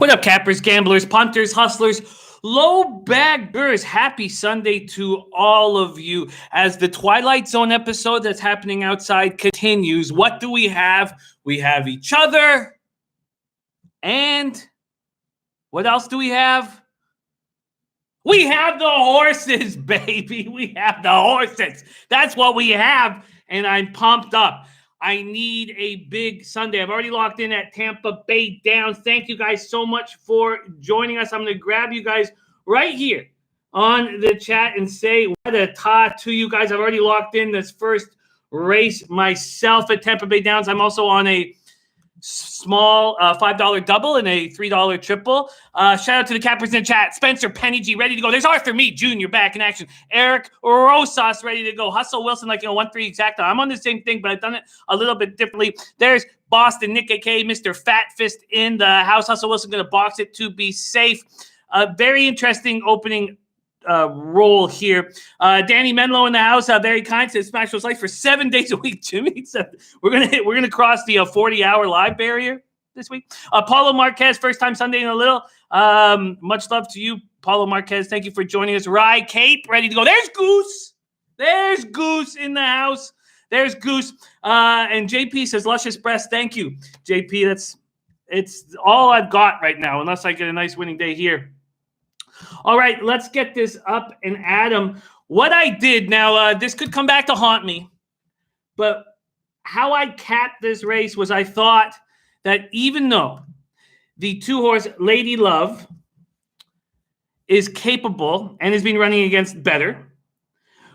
What up, cappers, gamblers, punters, hustlers, Lobaggers? Happy Sunday to all of you. As the Twilight Zone episode that's happening outside continues, what do we have? We have each other. And what else do we have? We have the horses, baby. We have the horses. That's what we have. And I'm pumped up. I need a big Sunday. I've already locked in at Tampa Bay Downs. Thank you guys so much for joining us. I'm going to grab you guys right here on the chat and say what a ta to you guys. I've already locked in this first race myself at Tampa Bay Downs. I'm also on a small $5 double and a $3 triple. Shout out to the cappers in the chat. Spencer, Penny G, ready to go. There's Arthur Mead Jr. back in action. Eric Rosas, ready to go. Hustle Wilson, 1-3 exacta. I'm on the same thing, but I've done it a little bit differently. There's Boston, Nick, a.k.a. Mr. Fat Fist in the house. Hustle Wilson going to box it to be safe. Very interesting opening role here. Danny Menlo in the house, very kind, says smash those likes for 7 days a week. Jimmy said we're gonna cross the 40-hour live barrier this week. Paulo Marquez, first time Sunday in a little. Much love to you, Paulo Marquez. Thank you for joining us. Rye Cape, ready to go. There's Goose. There's Goose in the house. There's Goose. And JP says luscious breast. Thank you, JP. It's all I've got right now, unless I get a nice winning day here. All right, let's get this up and Adam. What I did now, this could come back to haunt me, but how I capped this race was I thought that even though the 2-horse Lady Love is capable and has been running against better,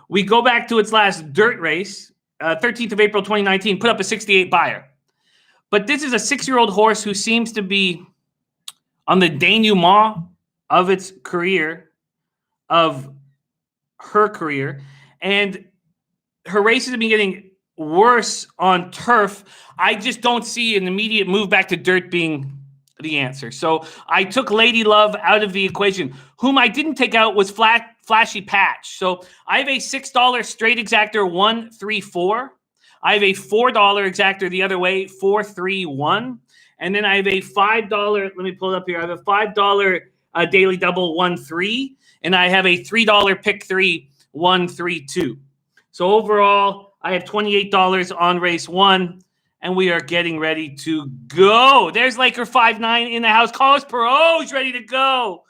we go back to its last dirt race, 13th of April 2019, put up a 68 buyer. But this is a 6-year-old horse who seems to be on the denouement of its career, of her career, and her races have been getting worse on turf. I just don't see an immediate move back to dirt being the answer. So I took Lady Love out of the equation. Whom I didn't take out was Flashy Patch. So I have a $6 straight exactor 1-3-4. I have a $4 exactor the other way 4-3-1. And then I have a $5, let me pull it up here. I have a $5 daily double 1-3, and I have a $3 pick 3 1-3-2. So overall, I have $28 on race 1, and we are getting ready to go. There's Laker 5-9 in the house. Carlos Perot's ready to go.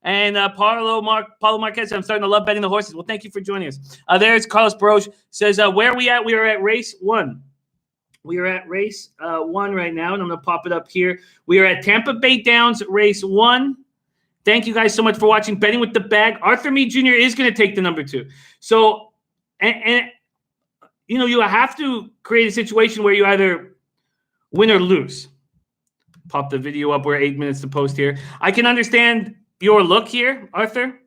And Paulo Marquez, I'm starting to love betting the horses. Well, thank you for joining us. There's Carlos Perot says, where are we at? We are at race 1. We are at race 1 right now, and I'm going to pop it up here. We are at Tampa Bay Downs, race 1. Thank you guys so much for watching Betting with the Bag. Arthur Mead Jr. is going to take the number 2. So, and you know, you have to create a situation where you either win or lose. Pop the video up. We're 8 minutes to post here. I can understand your look here, Arthur.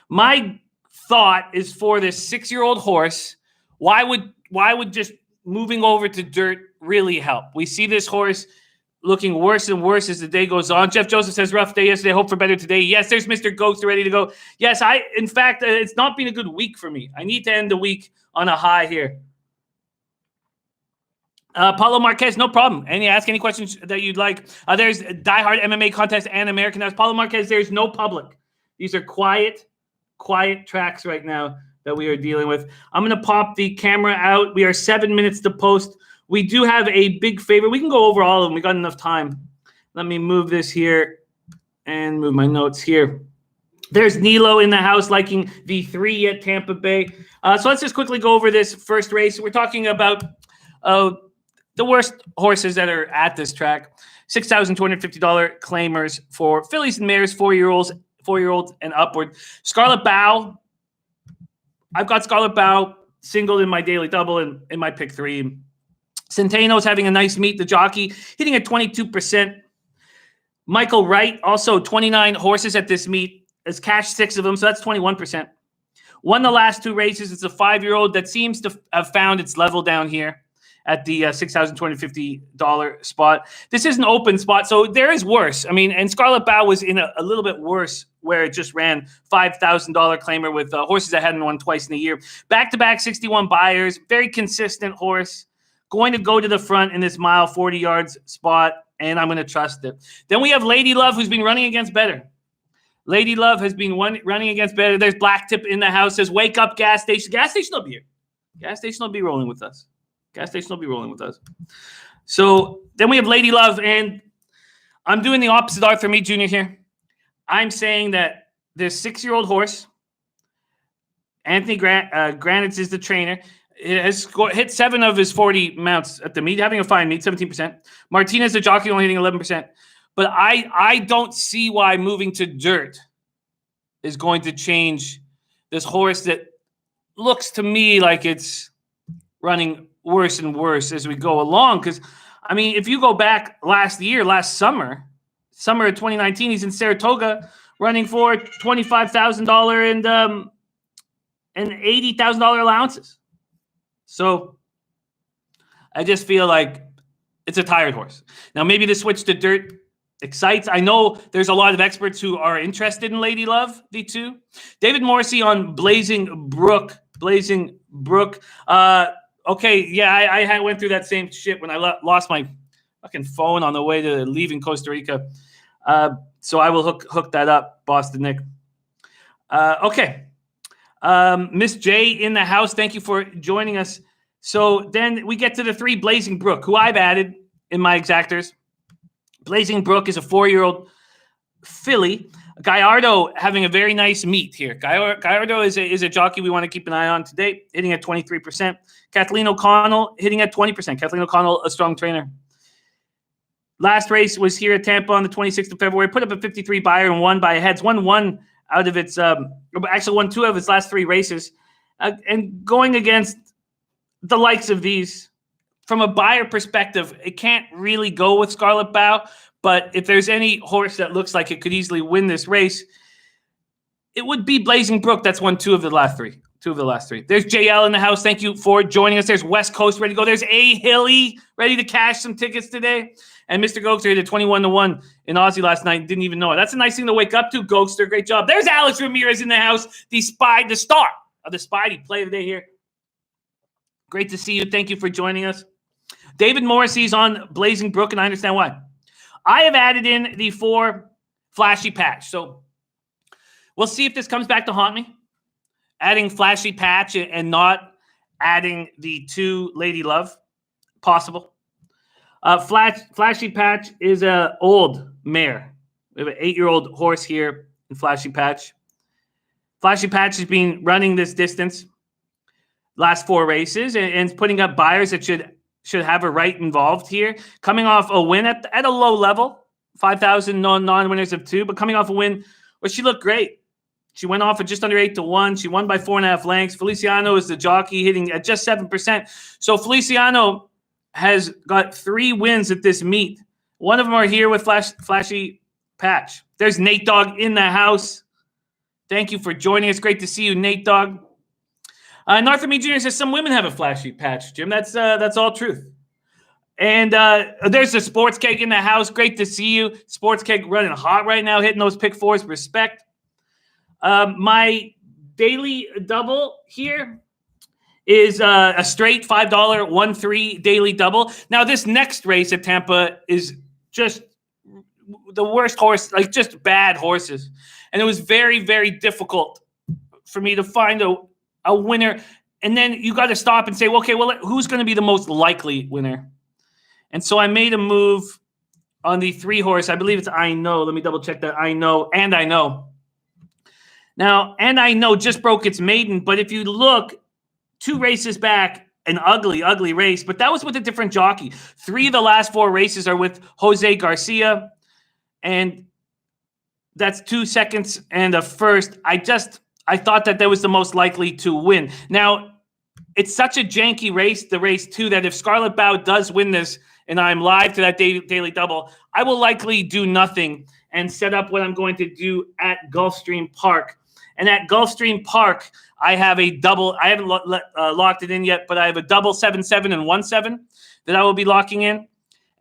My thought is for this 6-year-old horse, why would just moving over to dirt really help? We see this horse looking worse and worse as the day goes on. Jeff Joseph says, rough day yesterday, hope for better today. Yes, there's Mr. Ghost ready to go. Yes, in fact, it's not been a good week for me. I need to end the week on a high here. Paulo Marquez, no problem. Ask any questions that you'd like. There's Diehard MMA Contest and American House. Paulo Marquez, there's no public. These are quiet tracks right now that we are dealing with. I'm going to pop the camera out. We are 7 minutes to post. We do have a big favorite. We can go over all of them. We got enough time. Let me move this here and move my notes here. There's Nilo in the house liking the 3 at Tampa Bay. So let's just quickly go over this first race. We're talking about the worst horses that are at this track. $6,250 claimers for fillies and mares, 4-year-olds and upward. Scarlet Bow. I've got Scarlet Bow singled in my daily double and in my pick 3. Centeno's having a nice meet. The jockey hitting at 22%. Michael Wright, also 29 horses at this meet, has cashed 6 of them, so that's 21%. Won the last 2 races. It's a 5-year-old that seems to have found its level down here at the $6,250 spot. This is an open spot, so there is worse. I mean, and Scarlet Bow was in a little bit worse where it just ran $5,000 claimer with horses that hadn't won twice in a year. Back-to-back 61 buyers, very consistent horse. Going to go to the front in this mile 40 yards spot. and I'm going to trust it. Then we have Lady Love, who's been running against better. Lady Love has been running against better. There's Black Tip in the house. Says, wake up, gas station. Gas station will be here. Gas station will be rolling with us. Gas station will be rolling with us. So then we have Lady Love, and I'm doing the opposite Arthur Meade Jr. here. I'm saying that this 6-year-old horse, Anthony Granitz is the trainer. It has hit 7 of his 40 mounts at the meet, having a fine meet, 17%. Martinez, the jockey, only hitting 11%. But I don't see why moving to dirt is going to change this horse that looks to me like it's running worse and worse as we go along. Because, I mean, if you go back last summer of 2019, he's in Saratoga running for $25,000 and $80,000 allowances. So I just feel like it's a tired horse. Now, maybe the switch to dirt excites. I know there's a lot of experts who are interested in Lady Love, V2. David Morrissey on Blazing Brook. Okay, yeah, I went through that same shit when I lost my fucking phone on the way to leaving Costa Rica. So I will hook that up, Boston Nick. Okay. Miss J in the house, thank you for joining us. So then we get to the 3, Blazing Brook, who I've added in my exactors. Blazing Brook is a 4-year-old filly. Gallardo having a very nice meet here. Gallardo is a jockey we want to keep an eye on today, hitting at 23%. Kathleen O'Connell hitting at 20%. Kathleen O'Connell, a strong trainer. Last race was here at Tampa on the 26th of February. Put up a 53 buyer and won by a heads. Won out of its actually won 2 of its last 3 races. And going against the likes of these, from a buyer perspective, it can't really go with Scarlet Bow. But if there's any horse that looks like it could easily win this race, it would be Blazing Brook. That's won 2 of the last 3. 2 of the last 3. There's JL in the house. Thank you for joining us. There's West Coast ready to go. There's A. Hilly ready to cash some tickets today. And Mr. Gokster hit a 21-1 in Aussie last night. Didn't even know it. That's a nice thing to wake up to, Gokster. Great job. There's Alex Ramirez in the house. The star of the Spidey play of the day here. Great to see you. Thank you for joining us. David Morrissey's on Blazing Brook, and I understand why. I have added in the 4 Flashy Patch. So we'll see if this comes back to haunt me. Adding Flashy Patch and not adding the 2 Lady Love. Possible. Flashy Patch is an old mare. We have an 8-year-old horse here in Flashy Patch. Flashy Patch has been running this distance last 4 races and putting up buyers that should have a right involved here. Coming off a win at a low level, 5,000 non-winners of 2, but coming off a win where she looked great. She went off at just under 8-1. She won by 4.5 lengths. Feliciano is the jockey, hitting at just 7%. So Feliciano has got 3 wins at this meet. One of them are here with Flashy Patch. There's Nate Dogg in the house. Thank you for joining us. Great to see you, Nate Dogg. Arthur Meade Jr. says some women have a Flashy Patch, Jim. That's all truth. And there's the Sports Cake in the house. Great to see you. Sports Cake running hot right now, hitting those pick 4s. Respect. My daily double here is a straight $5 1-3 daily double. Now, this next race at Tampa is just the worst horse, like just bad horses. And it was very, very difficult for me to find a winner. And then you got to stop and say, well, okay, well, who's going to be the most likely winner? And so I made a move on the 3 horse. I believe it's I Know. Let me double check that. I Know. Now, And I Know just broke its maiden. But if you look 2 races back, an ugly, ugly race. But that was with a different jockey. 3 of the last 4 races are with Jose Garcia. And that's 2 seconds and a first. I thought that was the most likely to win. Now, it's such a janky race, the race 2, that if Scarlet Bow does win this and I'm live to that daily double, I will likely do nothing and set up what I'm going to do at Gulfstream Park. And at Gulfstream Park, I have a double. I haven't locked it in yet, but I have a double 7-7 and 1-7 that I will be locking in.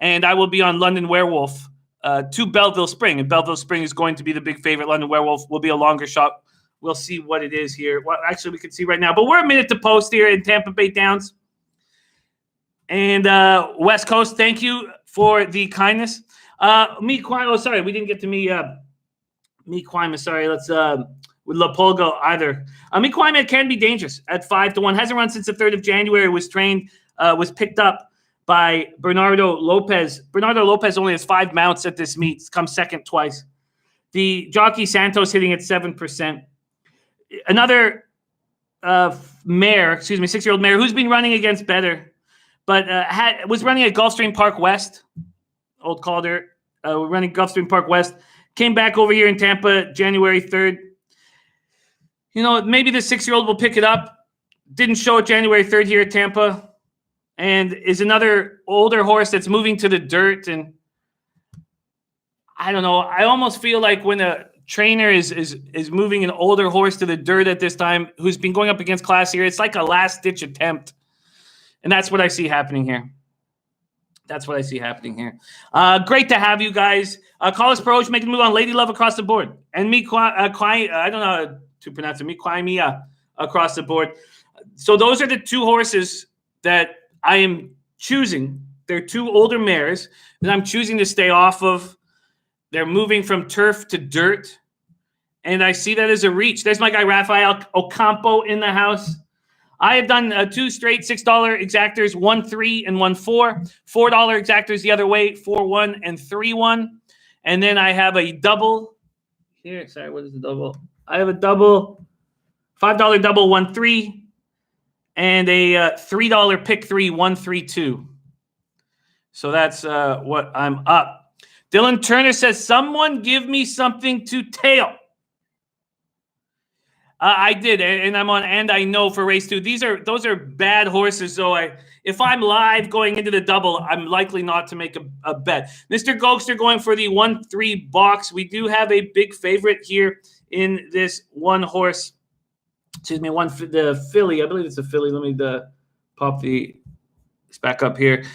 And I will be on London Werewolf to Belleville Spring. And Belleville Spring is going to be the big favorite. London Werewolf will be a longer shot. We'll see what it is here. Well, actually, we can see right now. But we're a minute to post here in Tampa Bay Downs. And West Coast, thank you for the kindness. Me Quime. Oh, sorry, we didn't get to me Quime. Sorry, let's with Lapolgo either. Me Quime can be dangerous at 5-1. Hasn't run since the 3rd of January. Was picked up by Bernardo Lopez. Bernardo Lopez only has 5 mounts at this meet. It's come second twice. The jockey Santos hitting at 7%. Another mare, 6-year-old mare who's been running against better, but was running at Gulfstream Park West. Old Calder, running Gulfstream Park West. Came back over here in Tampa January 3rd. Maybe the 6-year-old will pick it up. Didn't show it January 3rd here at Tampa. And is another older horse that's moving to the dirt. And I don't know. I almost feel like when a trainer is moving an older horse to the dirt at this time, who's been going up against class here, it's like a last-ditch attempt. And that's what I see happening here. Great to have you guys. Call us Pro, making a move on Lady Love across the board. And me, I don't know how to pronounce it, me, Quimea across the board. So those are the 2 horses that I am choosing. They're 2 older mares that I'm choosing to stay off of. They're moving from turf to dirt. And I see that as a reach. There's my guy, Rafael Ocampo, in the house. I have done 2 straight $6 exactors, 1-3 and 1-4. $4 exactors the other way, 4-1 and 3-1. And then I have a double. Here, sorry, what is the double? I have a double, $5 double, 1-3. And a $3 pick 3, 1-3-2. So that's what I'm up. Dylan Turner says, someone give me something to tail. I did, and I'm on and I know for race 2. Those are bad horses. So if I'm live going into the double, I'm likely not to make a bet. Mr. Gokster going for the 1-3 box. We do have a big favorite here in this one horse. The filly. I believe it's a filly. Let me pop this back up here.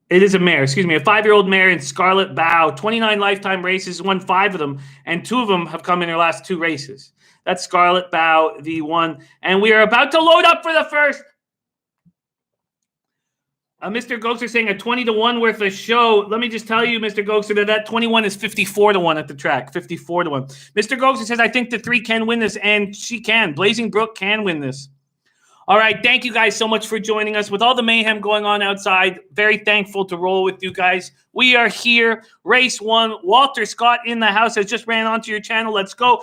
It is a mare. A 5-year-old mare in Scarlet Bow. 29 lifetime races, won 5 of them, and 2 of them have come in her last 2 races. That's Scarlet Bow, the 1. And we are about to load up for the first. Mr. Gokster saying a 20-1 worth of show. Let me just tell you, Mr. Gokster, that 21 is 54-1 at the track. 54-1. Mr. Gokster says, I think the 3 can win this, and she can. Blazing Brook can win this. All right, thank you guys so much for joining us. With all the mayhem going on outside, very thankful to roll with you guys. We are here, race 1. Walter Scott in the house has just ran onto your channel. Let's go.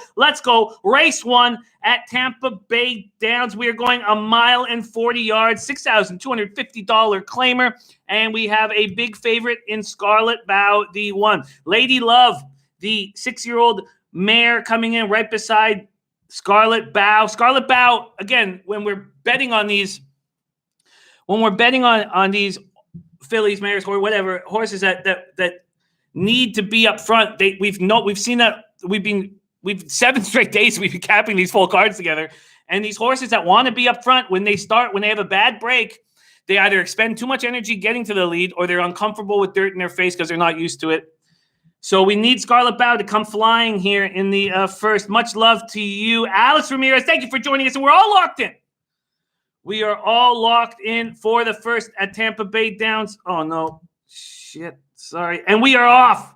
Race 1 at Tampa Bay Downs. We are going 1 mile and 40 yards, $6,250 claimer. And we have a big favorite in Scarlet Bow, the 1. Lady Love, the 6-year-old mare coming in right beside Scarlet Bow. Scarlet Bow, again, when we're betting on these fillies, mares, or whatever horses that need to be up front, we've seen that we've 7 straight days we've been capping these full cards together, and these horses that want to be up front when they have a bad break, they either expend too much energy getting to the lead or they're uncomfortable with dirt in their face because they're not used to it. So we need Scarlet Bow to come flying here in the first. Much love to you, Alex Ramirez. Thank you for joining us, and we're all locked in. We are all locked in for the first at Tampa Bay Downs. Oh, no. Shit. Sorry. And we are off.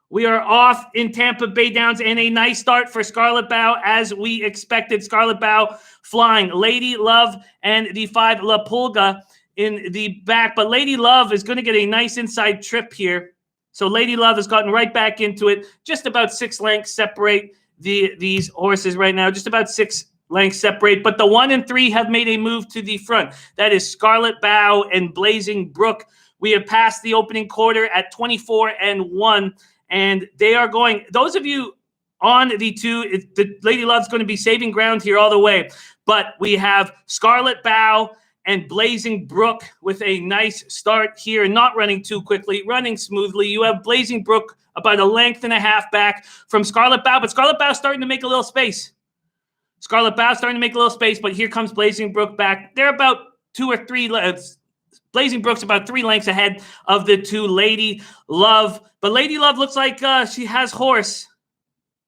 We are off in Tampa Bay Downs, and a nice start for Scarlet Bow as we expected. Scarlet Bow flying. Lady Love and the 5 La Pulga in the back. But Lady Love is going to get a nice inside trip here. So Lady Love has gotten right back into it. Just about 6 lengths separate these horses right now. Just about 6 lengths separate. But the 1 and 3 have made a move to the front. That is Scarlet Bow and Blazing Brook. We have passed the opening quarter at 24-1. And they are going, those of you on the 2, the Lady Love's going to be saving ground here all the way. But we have Scarlet Bow and Blazing Brook with a nice start here, not running too quickly, running smoothly. You have Blazing Brook about 1.5 lengths back from Scarlet Bow, but Scarlet Bow starting to make a little space. But here comes Blazing Brook back. They're about 2 or 3 lengths. Blazing Brook's about 3 lengths ahead of the 2 Lady Love. But Lady Love looks like she has horse.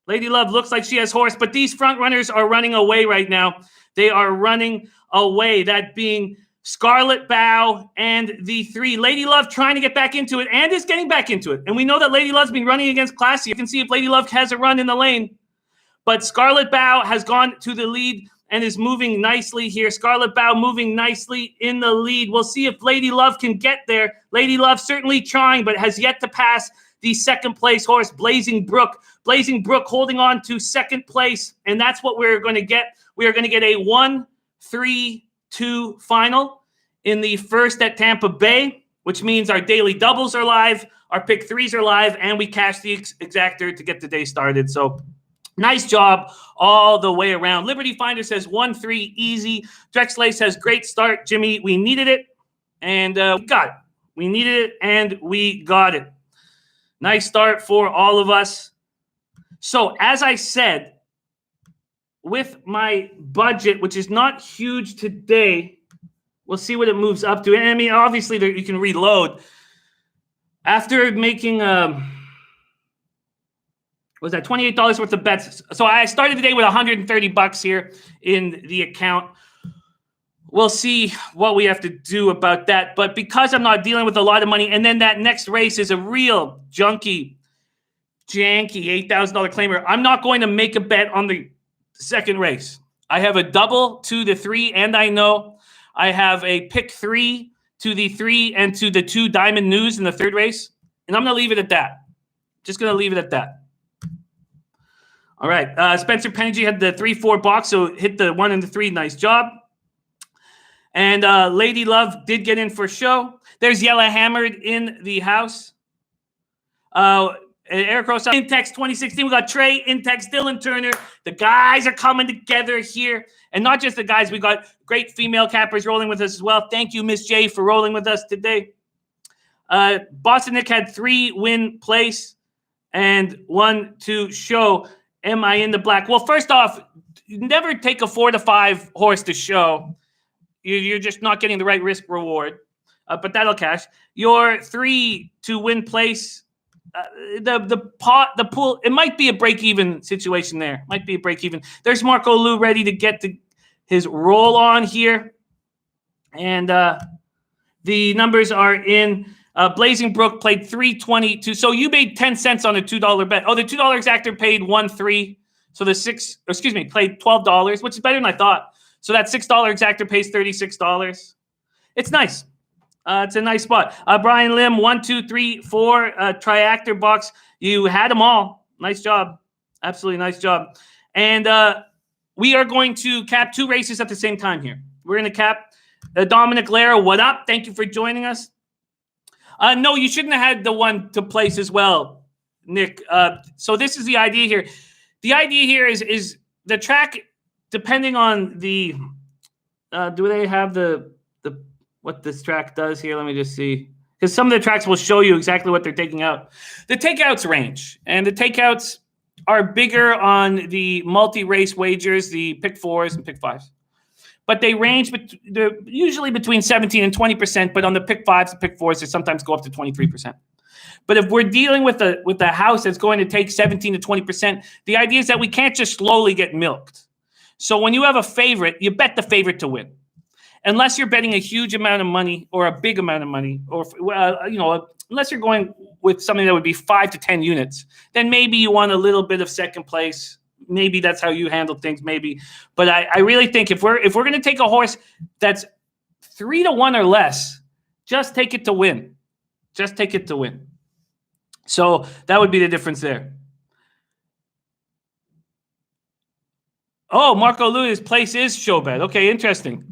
But these front runners are running away right now. They are running away. That being Scarlet Bow, and the 3. Lady Love trying to get back into it and is getting back into it. And we know that Lady Love's been running against Classy. You can see if Lady Love has a run in the lane. But Scarlet Bow has gone to the lead and is moving nicely here. Scarlet Bow moving nicely in the lead. We'll see if Lady Love can get there. Lady Love certainly trying, but has yet to pass the second place horse, Blazing Brook. Blazing Brook holding on to second place, and that's what we're going to get. We are going to get a 1-3-2 final in the first at Tampa Bay, which means our daily doubles are live, our pick 3s are live, and we cash the exactor to get the day started. So nice job all the way around. Liberty Finder says 1-3 easy. Drexley says great start, Jimmy. We needed it, and we got it. We needed it, and we got it. Nice start for all of us. So as I said, with my budget, which is not huge today, we'll see what it moves up to. And I mean, obviously, you can reload. After making, was that $28 worth of bets? So I started the day with $130 here in the account. We'll see what we have to do about that. But because I'm not dealing with a lot of money, and then that next race is a real janky $8,000 claimer, I'm not going to make a bet on the second race. I have a double to the 3, and I know I have a pick 3 to the 3 and to the 2 Diamond News in the third race, and I'm going to leave it at that. Just going to leave it at that. All right. Spencer Pengy had the 3-4 box, so hit the 1 and the 3. Nice job. And Lady Love did get in for show. There's Yellow Hammered in the house. Eric Rosa, Intex 2016. We got Trey, Intex, Dylan Turner. The guys are coming together here. And not just the guys. We got great female cappers rolling with us as well. Thank you, Miss J, for rolling with us today. Boston Nick had 3 win place and 1 to show. Am I in the black? Well, first off, never take a 4 to 5 horse to show. You're just not getting the right risk reward. But that'll cash. Your 3 to win place. The pool, it might be a break-even situation there. Might be a break-even. There's Marco Lou ready to get his roll on here. And the numbers are in. Blazing Brook played 322. So you made 10 cents on a $2 bet. Oh, the $2 exactor paid 1-3. So the played $12, which is better than I thought. So that $6 exactor pays $36. It's nice. It's a nice spot. Brian Lim, 1, 2, 3, 4 triactor box. You had them all. Nice job. Absolutely nice job. And we are going to cap 2 races at the same time here. We're going to cap Dominic Lara. What up? Thank you for joining us. No, you shouldn't have had the 1 to place as well, Nick. So this is the idea here. The idea here is the track, depending on the do they have the what this track does here? Let me just see. Because some of the tracks will show you exactly what they're taking out. The takeouts range. And the takeouts are bigger on the multi-race wagers, the pick 4s and pick 5s. But they range, they're usually between 17 and 20%. But on the pick 5s and pick 4s, they sometimes go up to 23%. But if we're dealing with a house that's going to take 17 to 20%, the idea is that we can't just slowly get milked. So when you have a favorite, you bet the favorite to win. Unless you're betting a huge amount of money or a big amount of money, or unless you're going with something that would be 5 to 10 units, then maybe you want a little bit of second place. Maybe that's how you handle things. Maybe, but I really think if we're going to take a horse that's 3 to 1 or less, just take it to win. Just take it to win. So that would be the difference there. Oh, Marco Louis' place is Showbet. Okay, interesting.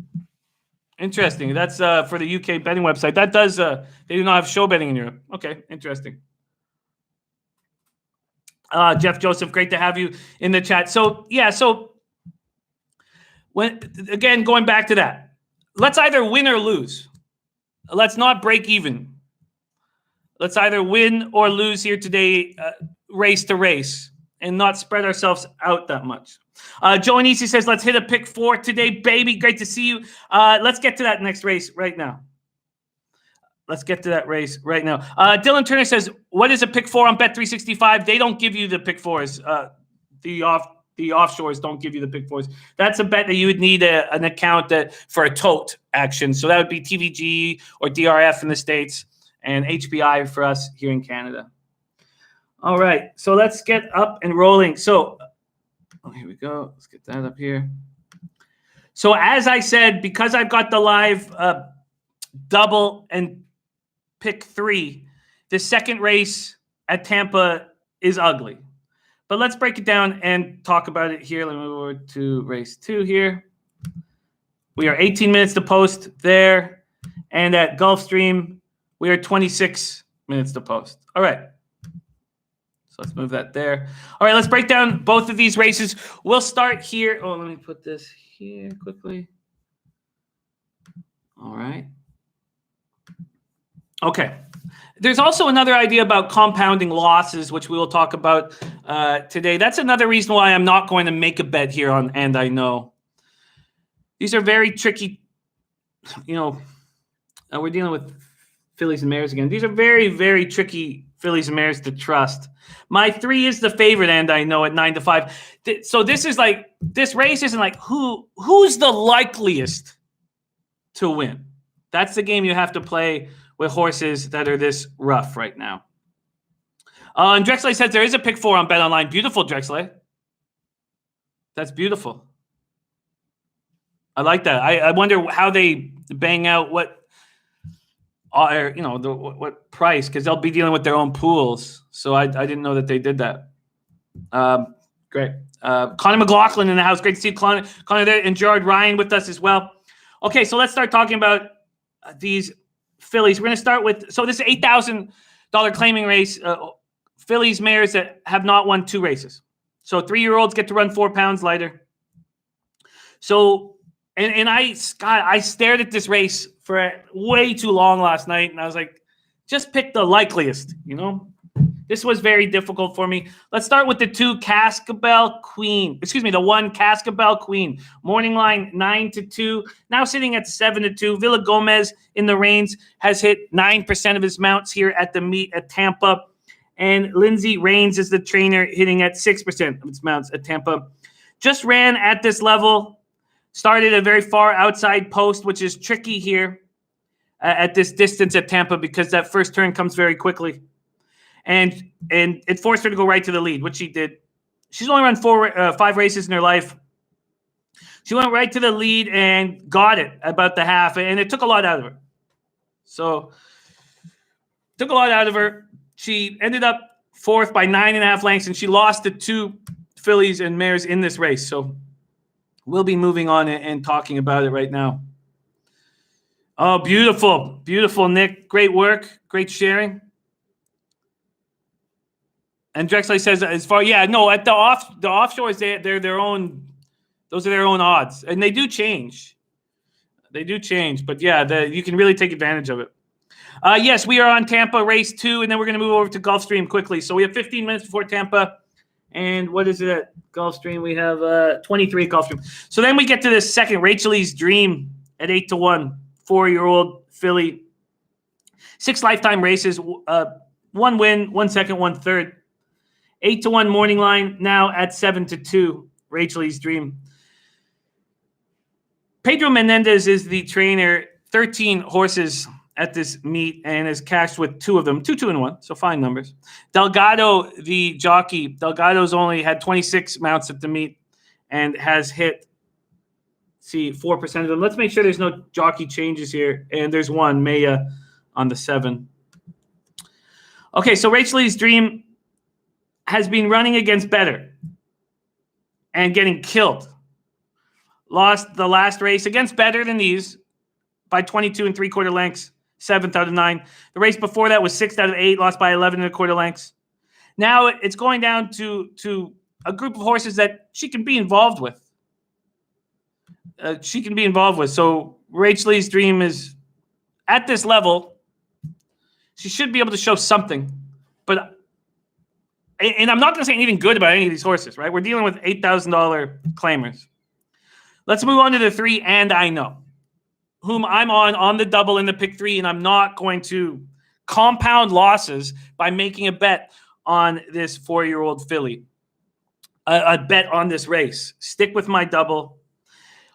Interesting. That's for the UK betting website. That does, they do not have show betting in Europe. Okay, interesting. Jeff Joseph, great to have you in the chat. So, yeah, again, going back to that, let's either win or lose. Let's not break even. Let's either win or lose here today, race to race, and not spread ourselves out that much. Joe Anisi says, let's hit a pick 4 today, baby. Great to see you. Let's get to that next race right now. Dylan Turner says, what is a pick 4 on Bet365? They don't give you the pick 4s, the The offshores don't give you the pick fours. That's a bet that you would need an account for a tote action. So that would be TVG or DRF in the States and HBI for us here in Canada. All right, so let's get up and rolling. So, here we go. Let's get that up here. So as I said, because I've got the live double and pick 3, the second race at Tampa is ugly. But let's break it down and talk about it here. Let me move over to race 2 here. We are 18 minutes to post there. And at Gulfstream, we are 26 minutes to post. All right. So let's move that there. All right, let's break down both of these races. We'll start here. Oh, let me put this here quickly. All right. Okay. There's also another idea about compounding losses, which we will talk about today. That's another reason why I'm not going to make a bet here on And I Know. These are very tricky. We're dealing with fillies and mares again. These are very, very tricky fillies and mares to trust. My 3 is the favorite, And I Know, at 9-5. So this race isn't like who's the likeliest to win. That's the game you have to play with horses that are this rough right now. And Drexler says there is a pick 4 on Bet Online. Beautiful, Drexler. That's beautiful. I like that. I wonder how they bang out what price, because they'll be dealing with their own pools. So I didn't know that they did that. Great. Connor McLaughlin in the house. Great to see Connor there, and Gerard Ryan with us as well. Okay, so let's start talking about these fillies. We're going to start with, so this is $8,000 claiming race. Fillies, mares that have not won 2 races. So 3-year-olds get to run 4 pounds lighter. So, and I stared at this race for way too long last night, and I was like, just pick the likeliest, This was very difficult for me. Let's start with the 2 Cascabel Queen. Excuse me, the 1 Cascabel Queen. Morning line 9-2. Now sitting at 7-2. Villa Gomez in the reins has hit 9% of his mounts here at the meet at Tampa. And Lindsay Rains is the trainer, hitting at 6% of its mounts at Tampa. Just ran at this level. Started a very far outside post, which is tricky here at this distance at Tampa because that first turn comes very quickly. And it forced her to go right to the lead, which she did. She's only run 5 races in her life. She went right to the lead and got it about the half, and it took a lot out of her. So, took a lot out of her. She ended up 4th by 9.5 lengths, and she lost to 2 fillies and mares in this race. So, we'll be moving on and talking about it right now. Oh, beautiful. Beautiful, Nick. Great work. Great sharing. And Drexler says, at the offshores, they're their own. Those are their own odds, and they do change. But yeah, you can really take advantage of it. Yes, we are on Tampa race 2, and then we're going to move over to Gulfstream quickly. So we have 15 minutes before Tampa, and what is it at Gulfstream? We have 23 at Gulfstream. So then we get to this second, Rachel Lee's Dream at 8-1, 4-year-old filly, 6 lifetime races, 1 win, 1 second, 1 third. 8-1 morning line now at 7-2. Rachel Lee's Dream. Pedro Menendez is the trainer. 13 horses at this meet and has cashed with 2 of them. 2-2-1, so fine numbers. Delgado, the jockey. Delgado's only had 26 mounts at the meet and has hit, 4% of them. Let's make sure there's no jockey changes here. And there's 1, Maya, on the 7. Okay, so Rachel Lee's Dream has been running against better and getting killed. Lost the last race against better than these by 22 3/4 lengths, 7th out of 9. The race before that was 6th out of 8, lost by 11 1/4 lengths. Now it's going down to a group of horses that she can be involved with. So Rachel Lee's Dream is at this level. She should be able to show something, but. And I'm not going to say anything good about any of these horses, right? We're dealing with $8,000 claimers. Let's move on to the 3, And I Know, whom I'm on the double in the pick 3, and I'm not going to compound losses by making a bet on this 4-year-old filly. a bet on this race. Stick with my double.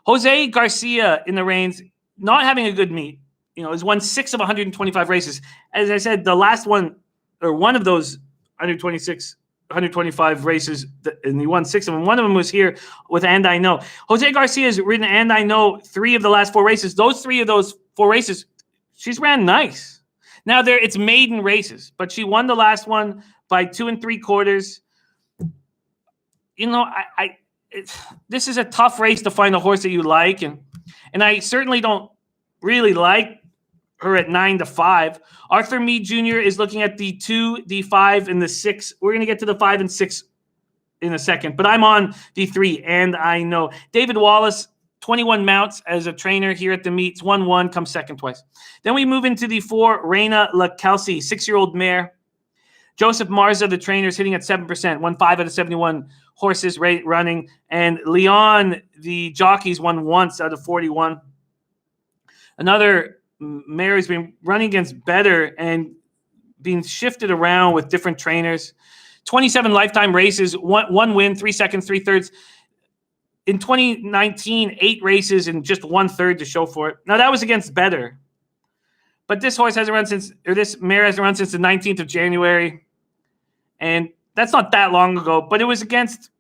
Jose Garcia in the reins, not having a good meet. Has won 6 of 125 races. As I said, the last one, or one of those 125 races, and he won 6 of them. One of them was here with And I Know. Jose Garcia has ridden And I Know 3 of the last 4 races. Those 3 of those 4 races, she's ran nice. Now, it's maiden races, but she won the last one by 2 3/4. This is a tough race to find a horse that you like, and I certainly don't really like her at 9-5. Arthur Meade Jr. is looking at the 2, the 5, and the 6. We're going to get to the 5 and 6 in a second, but I'm on the 3, And I Know. David Wallace, 21 mounts as a trainer here at the meets, won 1, comes second twice. Then we move into the 4, Reina La Kelsey, 6-year-old mare. Joseph Marza, the trainer, is hitting at 7%, won 5 out of 71 horses running. And Leon, the jockeys, won once out of 41. Another mare has been running against better and being shifted around with different trainers. 27 lifetime races, one win, 3 seconds, 3/3. In 2019, 8 races and just 1/3 to show for it. Now, that was against better. But this mare hasn't run since the 19th of January. And that's not that long ago, but it was against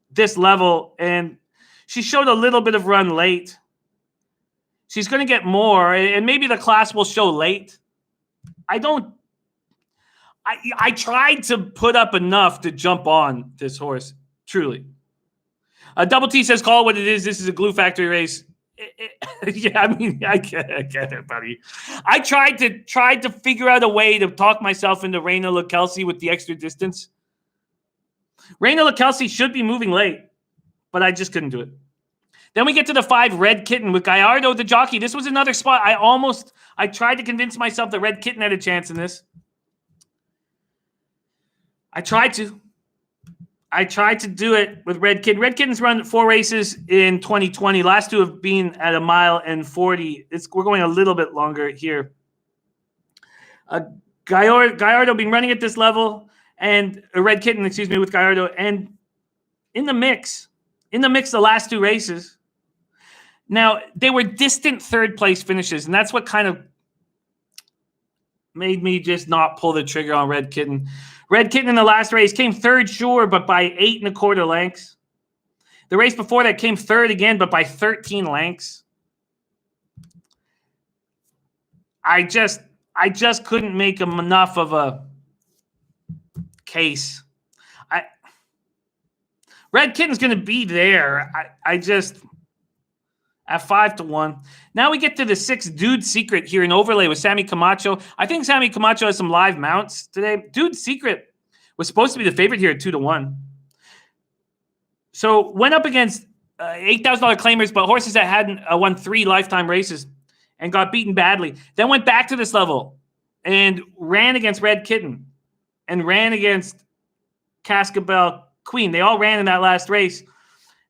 this level. And she showed a little bit of run late. She's going to get more, and maybe the class will show late. I tried to put up enough to jump on this horse, truly. Double T says, call it what it is. This is a glue factory race. Yeah, I mean, I get it, buddy. I tried to figure out a way to talk myself into Reina La Kelsey with the extra distance. Reina La Kelsey should be moving late, but I just couldn't do it. Then we get to the 5, Red Kitten with Gallardo, the jockey. This was another spot. I tried to convince myself that Red Kitten had a chance in this. I tried to do it with Red Kitten. Red Kitten's run 4 races in 2020. Last 2 have been at 1 mile and 40. We're going a little bit longer here. Gallardo been running at this level, and Red Kitten, with Gallardo, and in the mix the last 2 races. Now, they were distant third-place finishes, and that's what kind of made me just not pull the trigger on Red Kitten. Red Kitten in the last race came 3rd, sure, but by 8 1/4 lengths. The race before that came 3rd again, but by 13 lengths. I just couldn't make him enough of a case. Red Kitten's going to be there. I just at 5-1. Now we get to the 6, Dude Secret here in overlay with Sammy Camacho. I think Sammy Camacho has some live mounts today. Dude Secret was supposed to be the favorite here at 2-1. So went up against $8,000 claimers, but horses that hadn't won 3 lifetime races and got beaten badly. Then went back to this level and ran against Red Kitten and ran against Cascabel Queen. They all ran in that last race.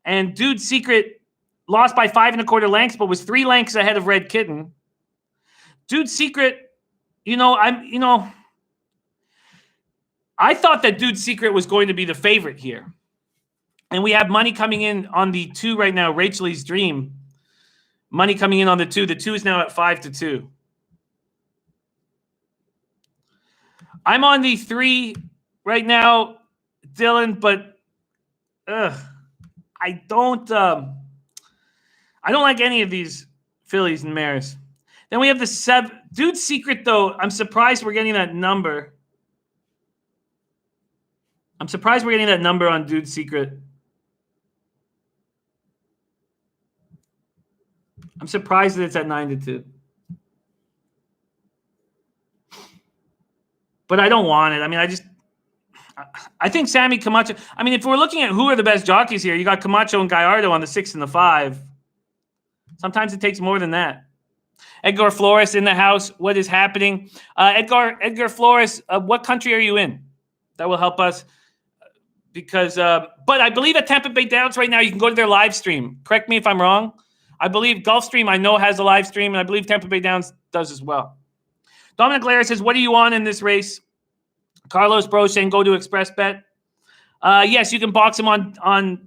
And Dude Secret lost by 5 1/4 lengths, but was 3 lengths ahead of Red Kitten. Dude Secret, I thought that Dude Secret was going to be the favorite here. And we have money coming in on the 2 right now, Rachel's Dream. Money coming in on the 2. The 2 is now at 5-2. I'm on the 3 right now, Dylan, but I don't like any of these fillies and mares. Then we have the 7. Dude Secret, though, I'm surprised we're getting that number. I'm surprised we're getting that number on Dude Secret. I'm surprised that it's at 9-2. But I don't want it. I mean, I think Sammy Camacho. I mean, if we're looking at who are the best jockeys here, you got Camacho and Gallardo on the 6 and the 5. Sometimes it takes more than that. Edgar Flores in the house. What is happening? Edgar Flores, what country are you in? That will help us. Because, but I believe at Tampa Bay Downs right now, you can go to their live stream. Correct me if I'm wrong. I believe Gulfstream, I know, has a live stream, and I believe Tampa Bay Downs does as well. Dominic Lara says, what are you on in this race? Carlos Bro saying, go to Express Bet. Yes, you can box him on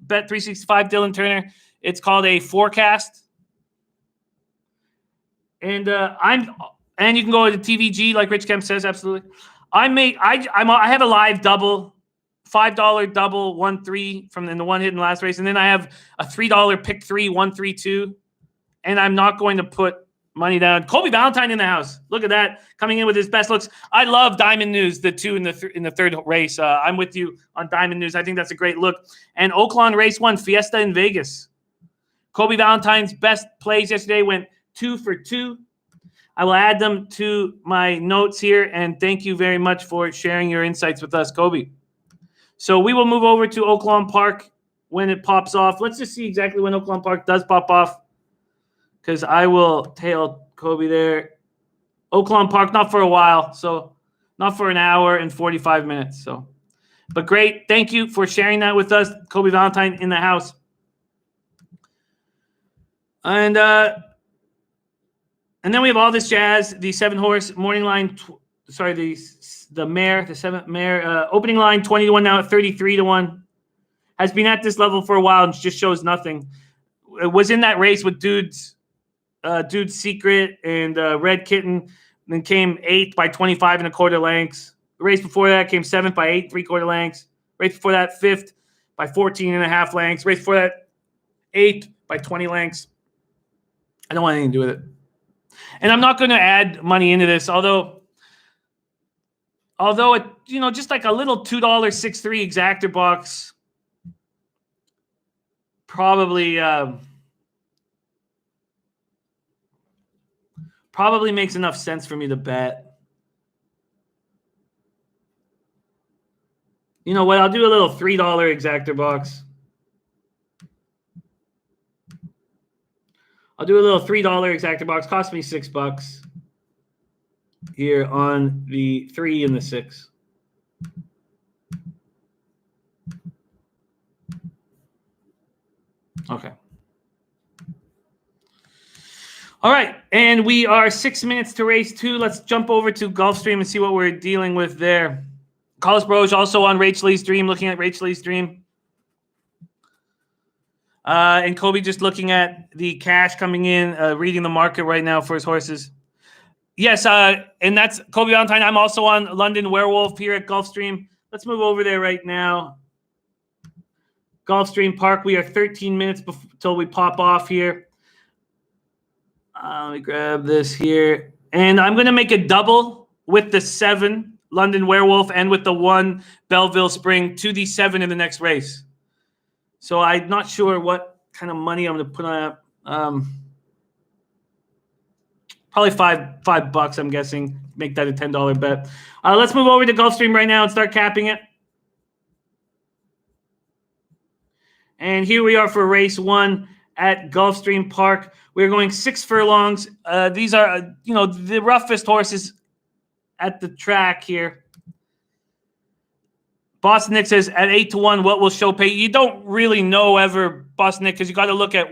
Bet365, Dylan Turner. It's called a forecast. And you can go to TVG like Rich Kemp says, absolutely. I have a live double, $5 double 1-3 from the one hit in the last race, and then I have a $3 pick 3 1-3-2, and I'm not going to put money down. Colby Valentine in the house. Look at that, coming in with his best looks. I love Diamond News, the two in the third race. I'm with you on Diamond News. I think that's a great look. And Oaklawn race 1, Fiesta in Vegas. Colby Valentine's best plays yesterday went 2 for 2. I will add them to my notes here, and thank you very much for sharing your insights with us, Kobe. So we will move over to Oaklawn Park when it pops off. Let's just see exactly when Oaklawn Park does pop off, because I will tail Kobe there. Oaklawn Park, not for a while, so not for an hour and 45 minutes. So, but great. Thank you for sharing that with us, Kobe Valentine in the house. And then we have all this jazz, the 7-horse morning line, the mare, the 7th mare, opening line 20-1 now at 33-1. Has been at this level for a while and just shows nothing. It was in that race with Dude's Secret and Red Kitten, then came 8th by 25 1/4 lengths. The race before that came 7th by 8 3/4 lengths. Race before that 5th by 14 1/2 lengths. Race before that 8th by 20 lengths. I don't want anything to do with it. And I'm not going to add money into this, although it, just like a little $2.63 exactor box probably makes enough sense for me to bet. You know what? I'll do a little $3 exactor box. I'll do a little $3 exactor box. Cost me $6 here on the 3 and the 6. Okay. All right, and we are 6 minutes to race 2. Let's jump over to Gulfstream and see what we're dealing with there. Carlos Broge also on Rachel Lee's Dream, looking at Rachel Lee's Dream. And Kobe just looking at the cash coming in, reading the market right now for his horses. Yes, and that's Kobe Valentine. I'm also on London Werewolf here at Gulfstream. Let's move over there right now. Gulfstream Park. We are 13 minutes until we pop off here. Let me grab this here. And I'm going to make a double with the 7 London Werewolf and with the 1 Belleville Spring to the 7 in the next race. So I'm not sure what kind of money I'm going to put on that. Probably $5, I'm guessing. Make that a $10 bet. Let's move over to Gulfstream right now and start capping it. And here we are for race 1 at Gulfstream Park. We're going 6 furlongs. These are, the roughest horses at the track here. Boston Nick says at 8-1, what will show pay? You don't really know ever, Boston Nick, because you got to look at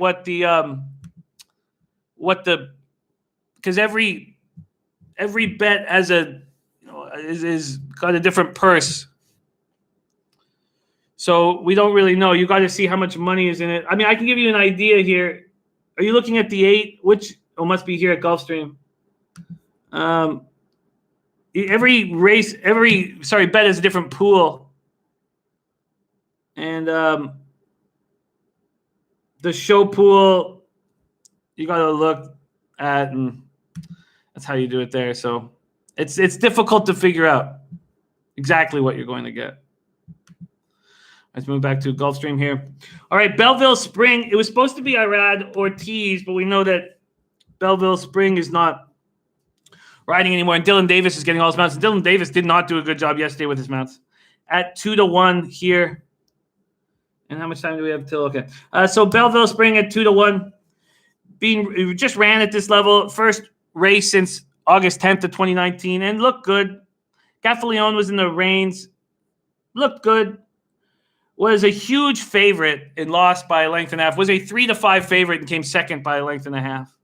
because every bet has is got a different purse. So we don't really know. You got to see how much money is in it. I mean, I can give you an idea here. Are you looking at the 8? Which must be here at Gulfstream. Every bet is a different pool. And the show pool, you got to look at, and that's how you do it there. So it's difficult to figure out exactly what you're going to get. Let's move back to Gulfstream here. All right, Belleville Spring. It was supposed to be Irad Ortiz, but we know that Belleville Spring is not riding anymore. And Dylan Davis is getting all his mounts. And Dylan Davis did not do a good job yesterday with his mounts. At 2-1 here. And how much time do we have till? Okay. So Belleville Spring at 2-1. Just ran at this level. First race since August 10th of 2019. And looked good. Gaffaleon was in the reins. Looked good. Was a huge favorite and lost by a length and a half. Was a 3-5 favorite and came second by a length and a half.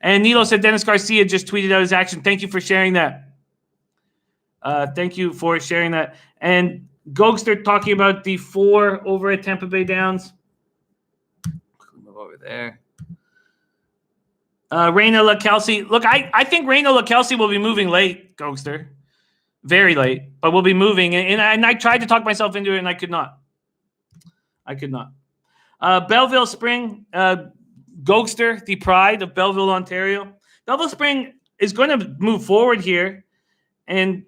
And Nilo said Dennis Garcia just tweeted out his action. Thank you for sharing that. Thank you for sharing that. And Gulfstream talking about the 4 over at Tampa Bay Downs. Move over there. Reina LaKelsey. Look, I think Reina LaKelsey will be moving late, Gulfstream. Very late, but we'll be moving. And I tried to talk myself into it, and I could not. Belleville Spring, Gulfstream, the pride of Belleville, Ontario. Belleville Spring is going to move forward here, and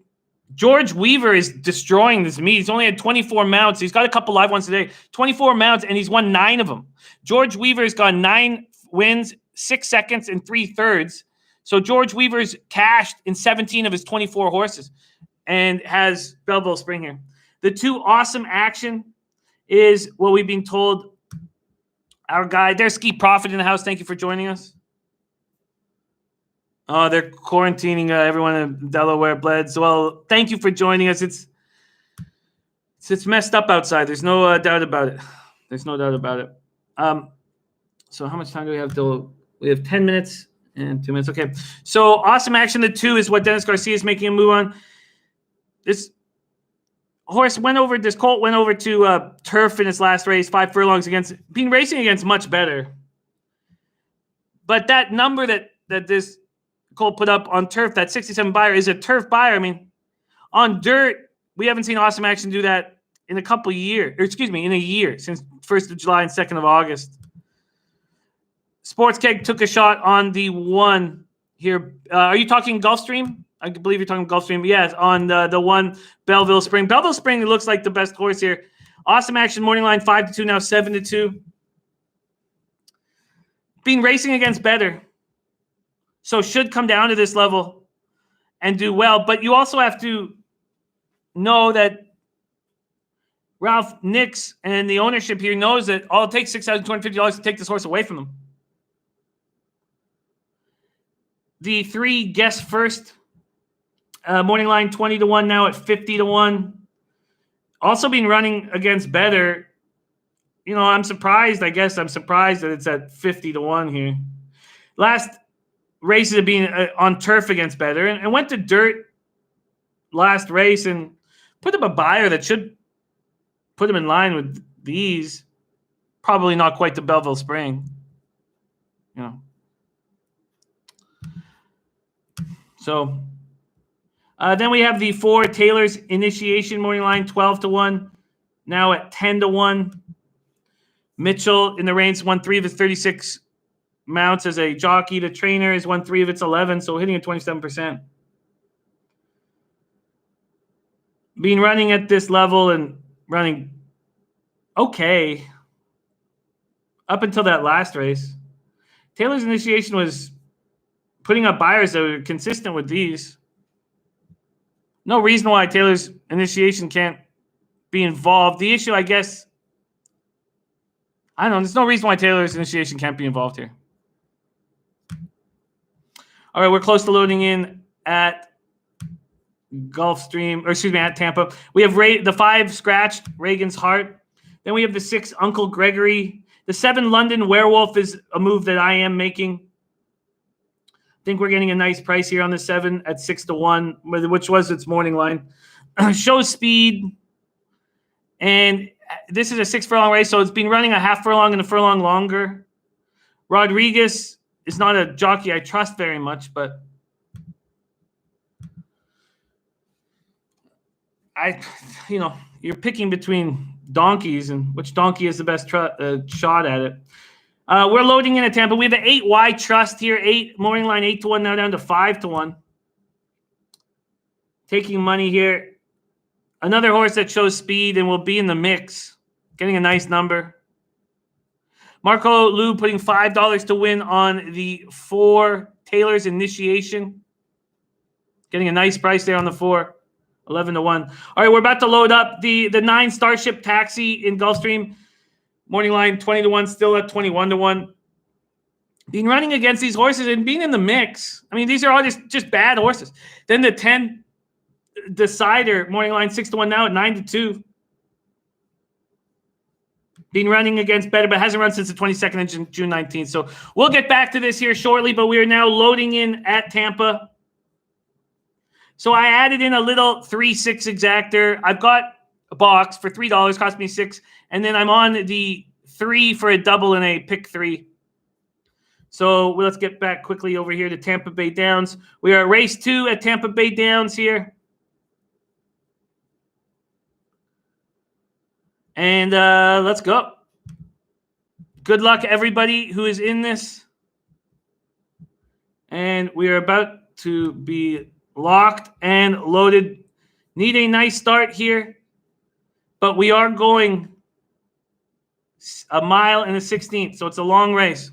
George Weaver is destroying this meet. He's only had 24 mounts. He's got a couple live ones today. 24 mounts, and he's won 9 of them. George Weaver's got 9 wins, 6 seconds, and 3/3. So George Weaver's cashed in 17 of his 24 horses and has Belleville Spring here. The 2 awesome action is what we've been told. Our guy, there's Ski Profit in the house. Thank you for joining us. Oh, they're quarantining everyone in Delaware Bleds. Well, thank you for joining us. It's messed up outside. There's no doubt about it. So how much time do we have till? We have 10 minutes and 2 minutes. Okay. So awesome action. The 2 is what Dennis Garcia is making a move on. This horse went over. This colt went over to turf in his last race. 5 furlongs been racing against much better. But that number that this colt put up on turf, that 67 buyer, is a turf buyer. I mean, on dirt, we haven't seen awesome action do that in a couple of years. In a year, since 1st of July and 2nd of August. Sports Keg took a shot on the 1 here. Are you talking Gulfstream? I believe you're talking Gulfstream. Yes, on the 1 Belleville Spring. Belleville Spring looks like the best horse here. Awesome action morning line 5-2, now 7-2. Been racing against better. So should come down to this level and do well. But you also have to know that Ralph Nix and the ownership here knows that all it takes $6,250 to take this horse away from them. The 3 guess first. Morning line 20-1, now at 50-1. Also been running against better. I'm surprised. I'm surprised that it's at 50-1 here. Last races have been on turf against better, and went to dirt last race and put up a buyer that should put him in line with these. Probably not quite the Belleville Spring. So then we have the 4 Taylor's Initiation morning line 12-1, now at 10-1. Mitchell in the reins won 3 of his 36 mounts as a jockey. The trainer has won 3 of its 11, so hitting at 27%. Being running at this level and running okay up until that last race. Taylor's Initiation was putting up buyers that were consistent with these. No reason why Taylor's Initiation can't be involved. The issue, I guess, I don't know. There's no reason why Taylor's Initiation can't be involved here. All right, we're close to loading in at at Tampa. We have the 5 scratched, Reagan's Heart. Then we have the 6 Uncle Gregory. The 7 London Werewolf is a move that I am making. I think we're getting a nice price here on the 7 at 6-1, which was its morning line. Shows speed. And this is a 6 furlong race, so it's been running a half furlong and a furlong longer. Rodriguez is not a jockey I trust very much, but you're picking between donkeys and which donkey is the best shot at it. We're loading in at Tampa. We have an 8Y Trust here. 8 morning line 8-1, now down to 5-1. Taking money here. Another horse that shows speed and will be in the mix. Getting a nice number. Marco Liu putting $5 to win on the 4 Taylor's Initiation. Getting a nice price there on the 4. 11-1. All right, we're about to load up the 9 Starship Taxi in Gulfstream. Morning line 20-1, still at 21-1. Been running against these horses and being in the mix. I mean, these are all just bad horses. Then the 10 Decider, morning line 6-1, now at 9-2. Been running against better, but hasn't run since the 22nd of June 19th. So we'll get back to this here shortly, but we are now loading in at Tampa. So I added in a little 3-6 exactor. I've got box for $3, cost me $6. And then I'm on the 3 for a double and a pick 3. So let's get back quickly over here to Tampa Bay Downs. We are at race 2 at Tampa Bay Downs here. And let's go. Good luck, everybody who is in this. And we are about to be locked and loaded. Need a nice start here. But we are going a mile and a 16th. So it's a long race.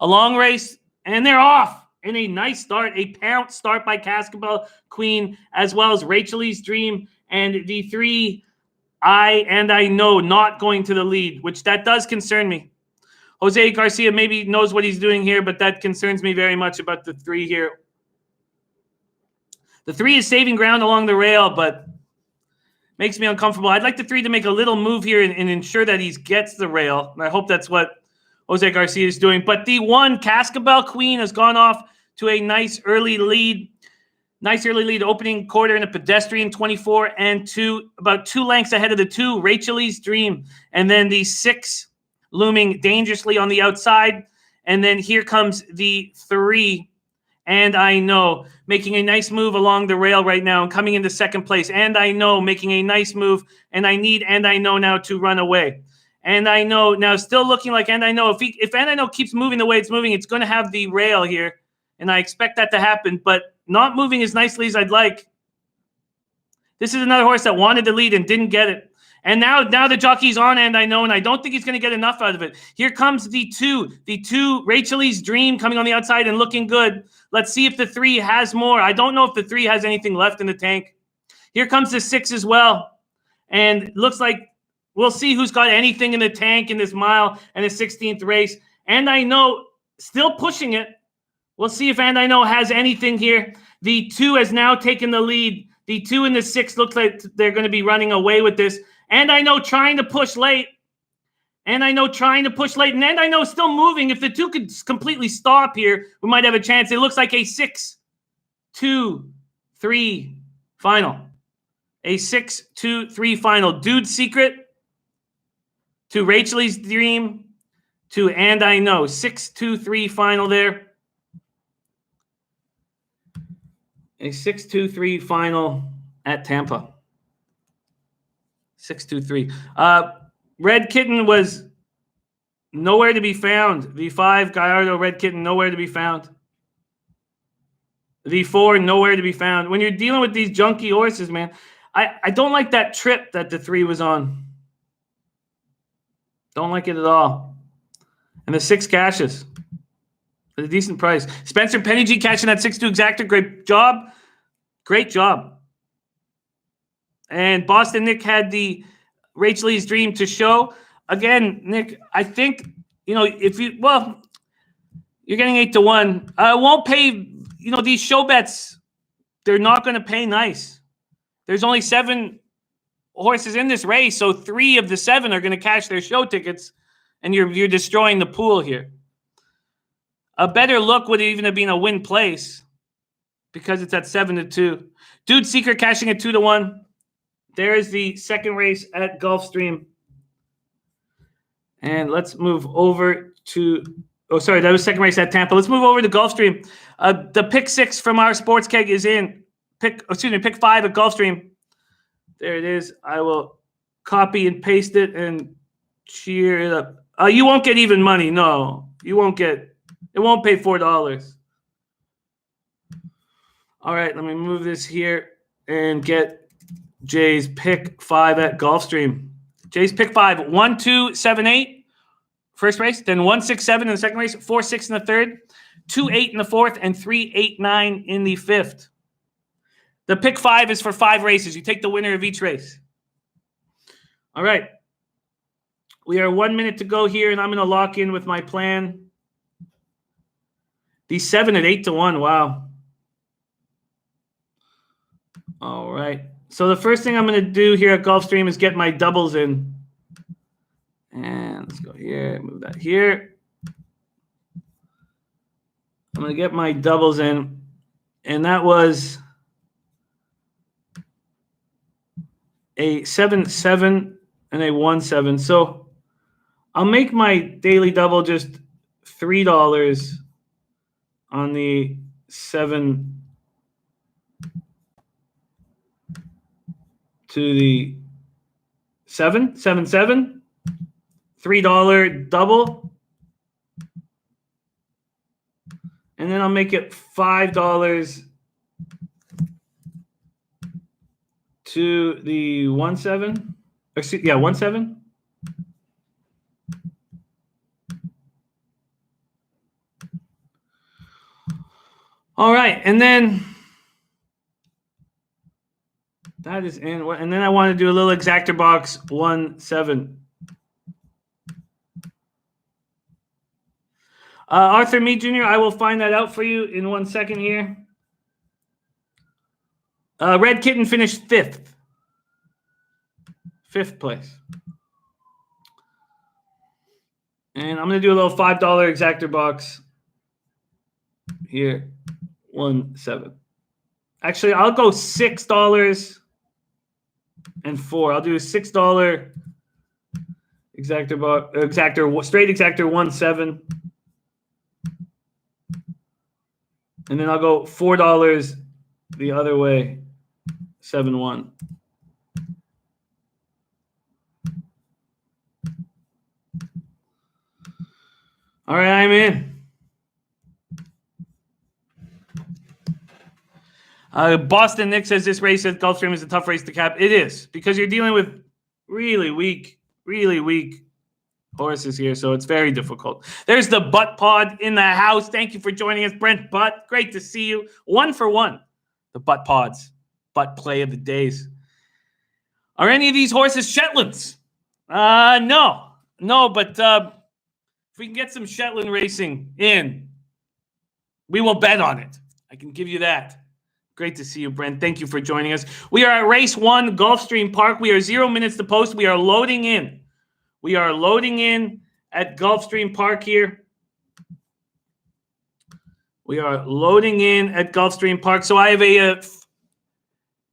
A long race. And they're off. And a nice start. A pounce start by Cascabel Queen, as well as Rachel's Dream. And the 3, I know, not going to the lead, which that does concern me. Jose Garcia maybe knows what he's doing here, but that concerns me very much about the 3 here. The 3 is saving ground along the rail, but makes me uncomfortable. I'd like the 3 to make a little move here and ensure that he gets the rail. And I hope that's what Jose Garcia is doing. But the 1, Cascabel Queen, has gone off to a nice early lead. Nice early lead, opening quarter in a pedestrian 24 and 2, about 2 lengths ahead of the 2, Rachel's Dream. And then the 6 looming dangerously on the outside. And then here comes the 3. And I know, making a nice move along the rail right now and coming into second place. And I know, making a nice move. And I need And I Know now to run away. And I Know now still looking like And I Know. If And I Know keeps moving the way it's moving, it's going to have the rail here. And I expect that to happen, but not moving as nicely as I'd like. This is another horse that wanted the lead and didn't get it. And now the jockey's on And I Know, and I don't think he's going to get enough out of it. Here comes the 2. The 2, Rachel's Dream, coming on the outside and looking good. Let's see if the 3 has more. I don't know if the 3 has anything left in the tank. Here comes the 6 as well. And looks like we'll see who's got anything in the tank in this mile and the 16th race. And I Know still pushing it. We'll see if And I Know has anything here. The 2 has now taken the lead. The 2 and the 6 look like they're going to be running away with this. And I Know trying to push late. And I Know trying to push late. And I Know still moving. If the 2 could completely stop here, we might have a chance. It looks like a 6, 2, 3 final. A 6, 2, 3 final. Dude's Secret to Rachel's Dream to And I Know. 6, 2, 3 final there. A 6-2-3 final at Tampa. 6-2-3. Red Kitten was nowhere to be found. The 5, Gallardo Red Kitten, nowhere to be found. The 4, nowhere to be found. When you're dealing with these junky horses, man, I don't like that trip that the 3 was on. Don't like it at all. And the 6 cashes. At a decent price. Spencer Penny catching that 6-2 exactor. Great job. Great job. And Boston Nick had the Rachel's Dream to show. Again, Nick, I think, if you, you're getting 8-1. I won't pay, these show bets, they're not going to pay nice. There's only 7 horses in this race, so 3 of the 7 are going to cash their show tickets, and you're destroying the pool here. A better look would even have been a win place because it's at 7-2. Dude Seeker cashing at 2-1. There is the second race at Gulfstream. And let's move over to that was second race at Tampa. Let's move over to Gulfstream. The pick 6 from our sports keg is in. Pick 5 at Gulfstream. There it is. I will copy and paste it and cheer it up. You won't get even money. No, you won't get. It won't pay $4. All right, let me move this here and get Jay's pick 5 at Gulfstream. Jay's pick 5, 1, 2, 7, 8, first race, then 1, 6, 7 in the second race, 4, 6 in the third, 2, 8 in the fourth, and 3, 8, 9 in the fifth. The pick 5 is for 5 races. You take the winner of each race. All right. We are 1 minute to go here, and I'm going to lock in with my plan. The 7 at 8-1. Wow. All right. So the first thing I'm going to do here at Gulfstream is get my doubles in. And let's go here. Move that here. I'm going to get my doubles in. And that was a 7-7, and a 1-7. So I'll make my daily double just $3 on the 7 to the 7-7, $3 double. And then I'll make it $5 to the 1-7. Excuse, yeah, 1-7. All right, and then that is in. And then I want to do a little exactor box 1-7. Arthur Mead Jr., I will find that out for you in 1 second here. Red Kitten finished 5th. 5th place. And I'm going to do a little $5 exactor box here. 1-7. Actually, I'll go $6 and 4. I'll do a $6 exactor box, straight exactor 1-7. And then I'll go $4 the other way, 7-1. All right, I'm in. Boston Nick says this race at Gulfstream is a tough race to cap. It is, because you're dealing with really weak horses here, so it's very difficult. There's the Butt Pod in the house. Thank you for joining us, Brent Butt. Great to see you. 1 for 1. The Butt Pods. Butt play of the days. Are any of these horses Shetlands? No, but if we can get some Shetland racing in, we will bet on it. I can give you that. Great to see you, Brent. Thank you for joining us. We are at race 1, Gulfstream Park. We are 0 minutes to post. We are loading in. We are loading in at Gulfstream Park here. We are loading in at Gulfstream Park. So I have a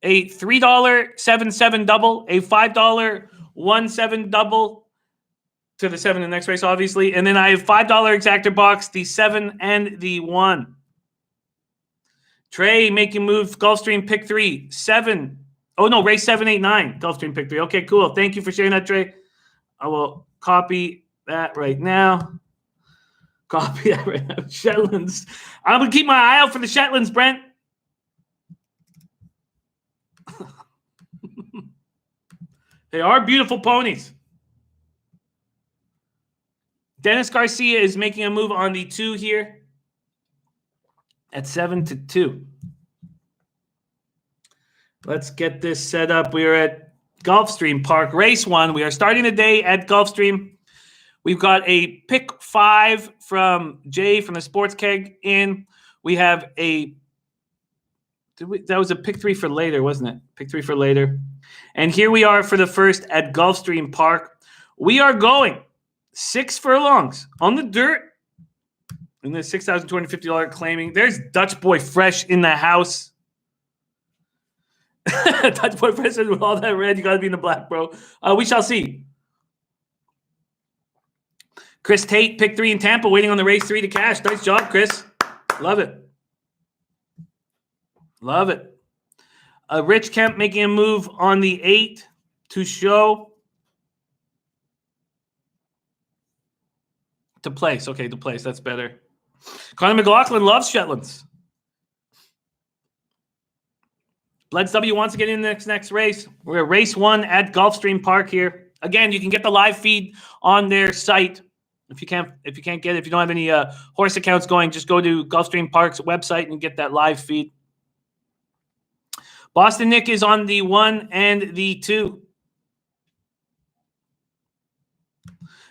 $3 7-7 double, a $5 1-7 double to the 7 in the next race, obviously. And then I have $5 exactor box, the 7 and the 1. Trey making move, Gulfstream pick 3, 7. Oh, no, race 7, 8, 9, Gulfstream pick 3. Okay, cool. Thank you for sharing that, Trey. I will copy that right now. Copy that right now. Shetlands. I'm going to keep my eye out for the Shetlands, Brent. They are beautiful ponies. Dennis Garcia is making a move on the 2 here at 7-2. Let's get this set up. We are at Gulfstream Park, race 1. We are starting the day at Gulfstream. We've got a pick 5 from Jay from the Sports Keg in. We have a that was a pick 3 for later, wasn't it? Pick 3 for later. And here we are for the first at Gulfstream Park. We are going 6 furlongs on the dirt in the $6,250 claiming. There's Dutch Boy Fresh in the house. Dutch Boy Fresh with all that red. You got to be in the black, bro. We shall see. Chris Tate, pick 3 in Tampa, waiting on the race 3 to cash. Nice job, Chris. Love it. Love it. Rich Kemp making a move on the 8 to show. To place. Okay, to place. That's better. Conor McLaughlin loves Shetlands. Bleds W wants to get in the next race. We're at race 1 at Gulfstream Park here. Again, you can get the live feed on their site. If you can't get it, if you don't have any horse accounts going, just go to Gulfstream Park's website and get that live feed. Boston Nick is on the 1 and the 2.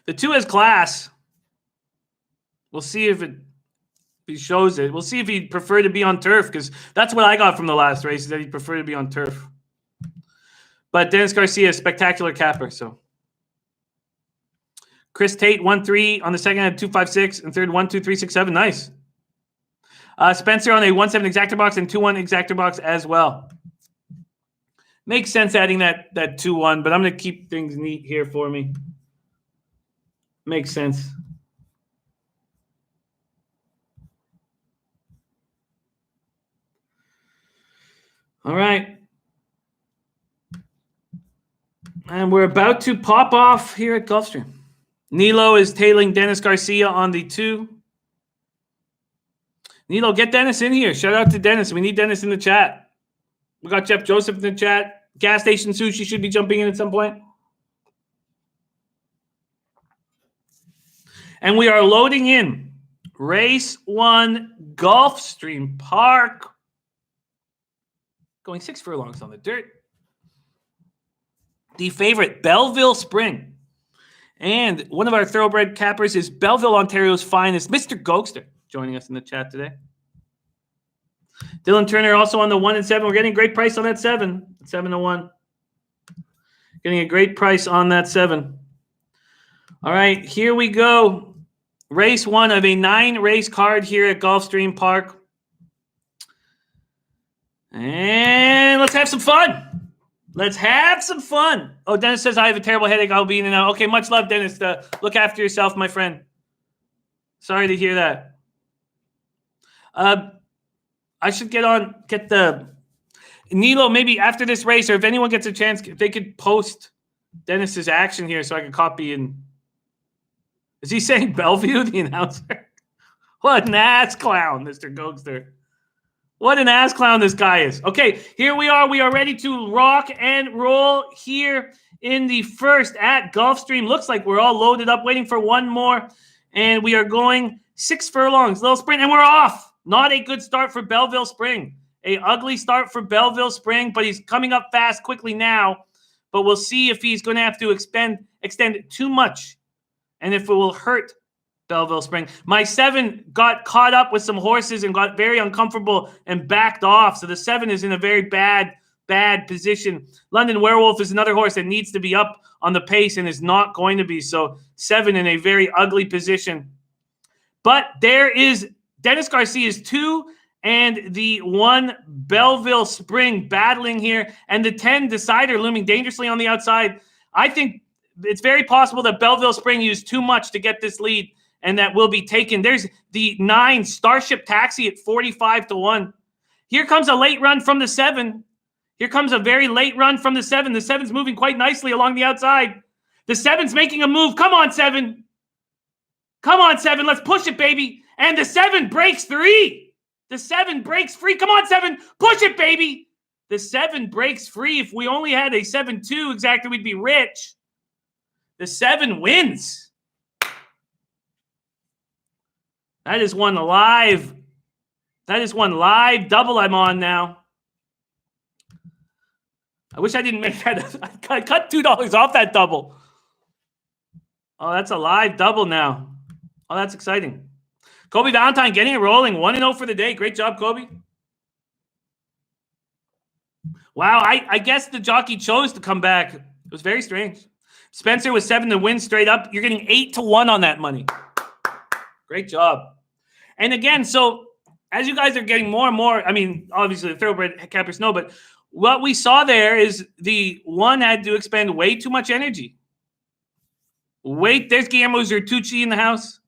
The 2 has class. We'll see if he shows it. We'll see if he'd prefer to be on turf, because that's what I got from the last race, is that he'd prefer to be on turf. But Dennis Garcia is a spectacular capper, so. Chris Tate, 1-3 on the second at 2-5-6, and third 1-2-3-6-7. Nice. Spencer on a 1-7 exactor box and 2-1 exactor box as well. Makes sense adding that 2-1, but I'm going to keep things neat here for me. Makes sense. All right. And we're about to pop off here at Gulfstream. Nilo is tailing Dennis Garcia on the 2. Nilo, get Dennis in here. Shout out to Dennis. We need Dennis in the chat. We got Jeff Joseph in the chat. Gas Station Sushi should be jumping in at some point. And we are loading in race 1, Gulfstream Park. Going 6 furlongs on the dirt. The favorite, Belleville Spring. And one of our thoroughbred cappers is Belleville, Ontario's finest, Mr. Gokster, joining us in the chat today. Dylan Turner also on the 1 and 7. We're getting a great price on that 7. 7-1. Getting a great price on that 7. All right, here we go. Race 1 of a 9-race card here at Gulfstream Park. And let's have some fun. Let's have some fun. Oh, Dennis says, I have a terrible headache. I'll be in and out. Okay, much love, Dennis. Look after yourself, my friend. Sorry to hear that. I should get the Nilo, maybe after this race, or if anyone gets a chance, if they could post Dennis's action here so I can copy and. Is he saying Bellevue, the announcer? What an ass clown, Mr. Gokster. What an ass clown this guy is. Okay, here we are. We are ready to rock and roll here in the first at Gulfstream. Looks like we're all loaded up, waiting for one more. And we are going 6 furlongs, little sprint, and we're off. Not a good start for Belleville Spring. A ugly start for Belleville Spring, but he's coming up fast quickly now. But we'll see if he's going to have to extend too much and if it will hurt Belleville Spring. My 7 got caught up with some horses and got very uncomfortable and backed off. So the 7 is in a very bad position. London Werewolf is another horse that needs to be up on the pace and is not going to be. So 7 in a very ugly position. But there is Dennis Garcia's 2 and the 1 Belleville Spring battling here. And the 10 Decider looming dangerously on the outside. I think it's very possible that Belleville Spring used too much to get this lead and that will be taken. There's the 9 Starship Taxi at 45-1. Here comes a late run from the 7. Here comes a very late run from the 7. The 7's moving quite nicely along the outside. The 7's making a move. Come on, 7. Come on, 7. Let's push it, baby. And the 7 breaks 3. The 7 breaks free. Come on, 7. Push it, baby. The 7 breaks free. If we only had a 7-2 exactly, we'd be rich. The 7 wins. That is one live. That is one live double I'm on now. I wish I didn't make that. I cut $2 off that double. Oh, that's a live double now. Oh, that's exciting. Kobe Valentine getting it rolling. 1-0 for the day. Great job, Kobe. Wow, I guess the jockey chose to come back. It was very strange. Spencer was 7 to win straight up. You're getting 8-1 on that money. Great job. And again, so as you guys are getting more and more, I mean, obviously the thoroughbred cappers know, but what we saw there is the 1 had to expend way too much energy. There's Guillermo Zertucci in the house.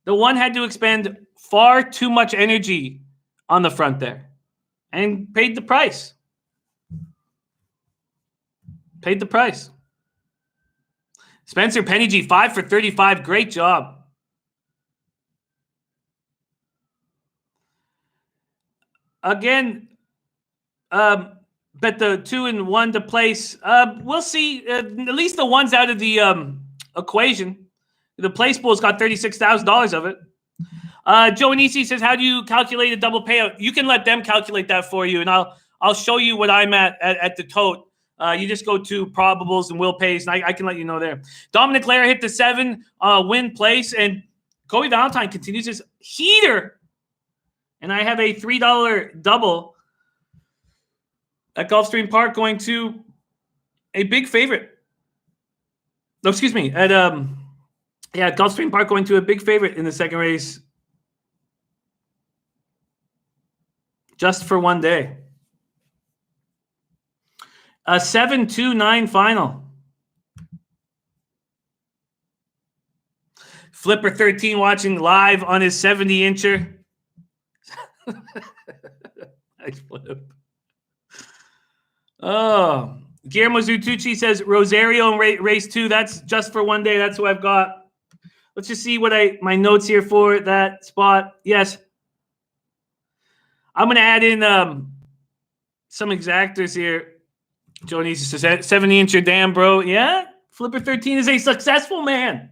The 1 had to expend far too much energy on the front there and paid the price. Paid the price. Spencer Penny G, 5 for 35. Great job. Again, bet the 2 and 1 to place. We'll see. At least the 1's out of the equation. The place pool's got $36,000 of it. Joe Anisi says, how do you calculate a double payout? You can let them calculate that for you, and I'll show you what I'm at the tote. You just go to probables and will pays, and I can let you know there. Dominic Lair hit the 7 win place, and Kobe Valentine continues his heater. And I have a $3 double at Gulfstream Park going to a big favorite. No, excuse me. At Gulfstream Park going to a big favorite in the second race. Just for one day. A 7-2-9 final. Flipper 13 watching live on his 70-incher. Nice flip. Oh, Guillermo Zutucci says Rosario in race 2. That's just for one day. That's who I've got. Let's just see what my notes here for that spot. Yes. I'm going to add in some exactors here. Joe says 70-incher, damn, bro. Yeah, Flipper 13 is a successful man.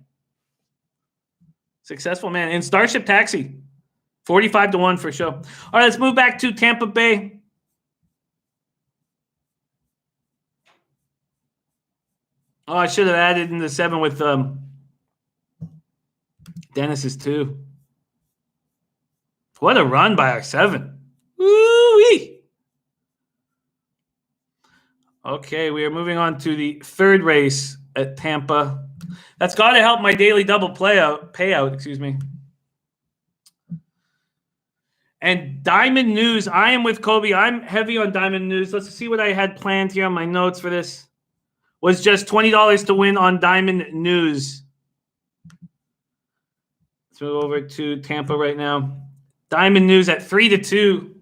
Successful man. And Starship Taxi, 45-1 for show. All right, let's move back to Tampa Bay. Oh, I should have added in the 7 with Dennis's 2. What a run by our 7. Woo-wee. Okay, we are moving on to the 3rd race at Tampa. That's got to help my daily double payout, excuse me. And Diamond News, I am with Kobe. I'm heavy on Diamond News. Let's see what I had planned here on my notes for this. Was just $20 to win on Diamond News. Let's move over to Tampa right now. Diamond News at 3-2.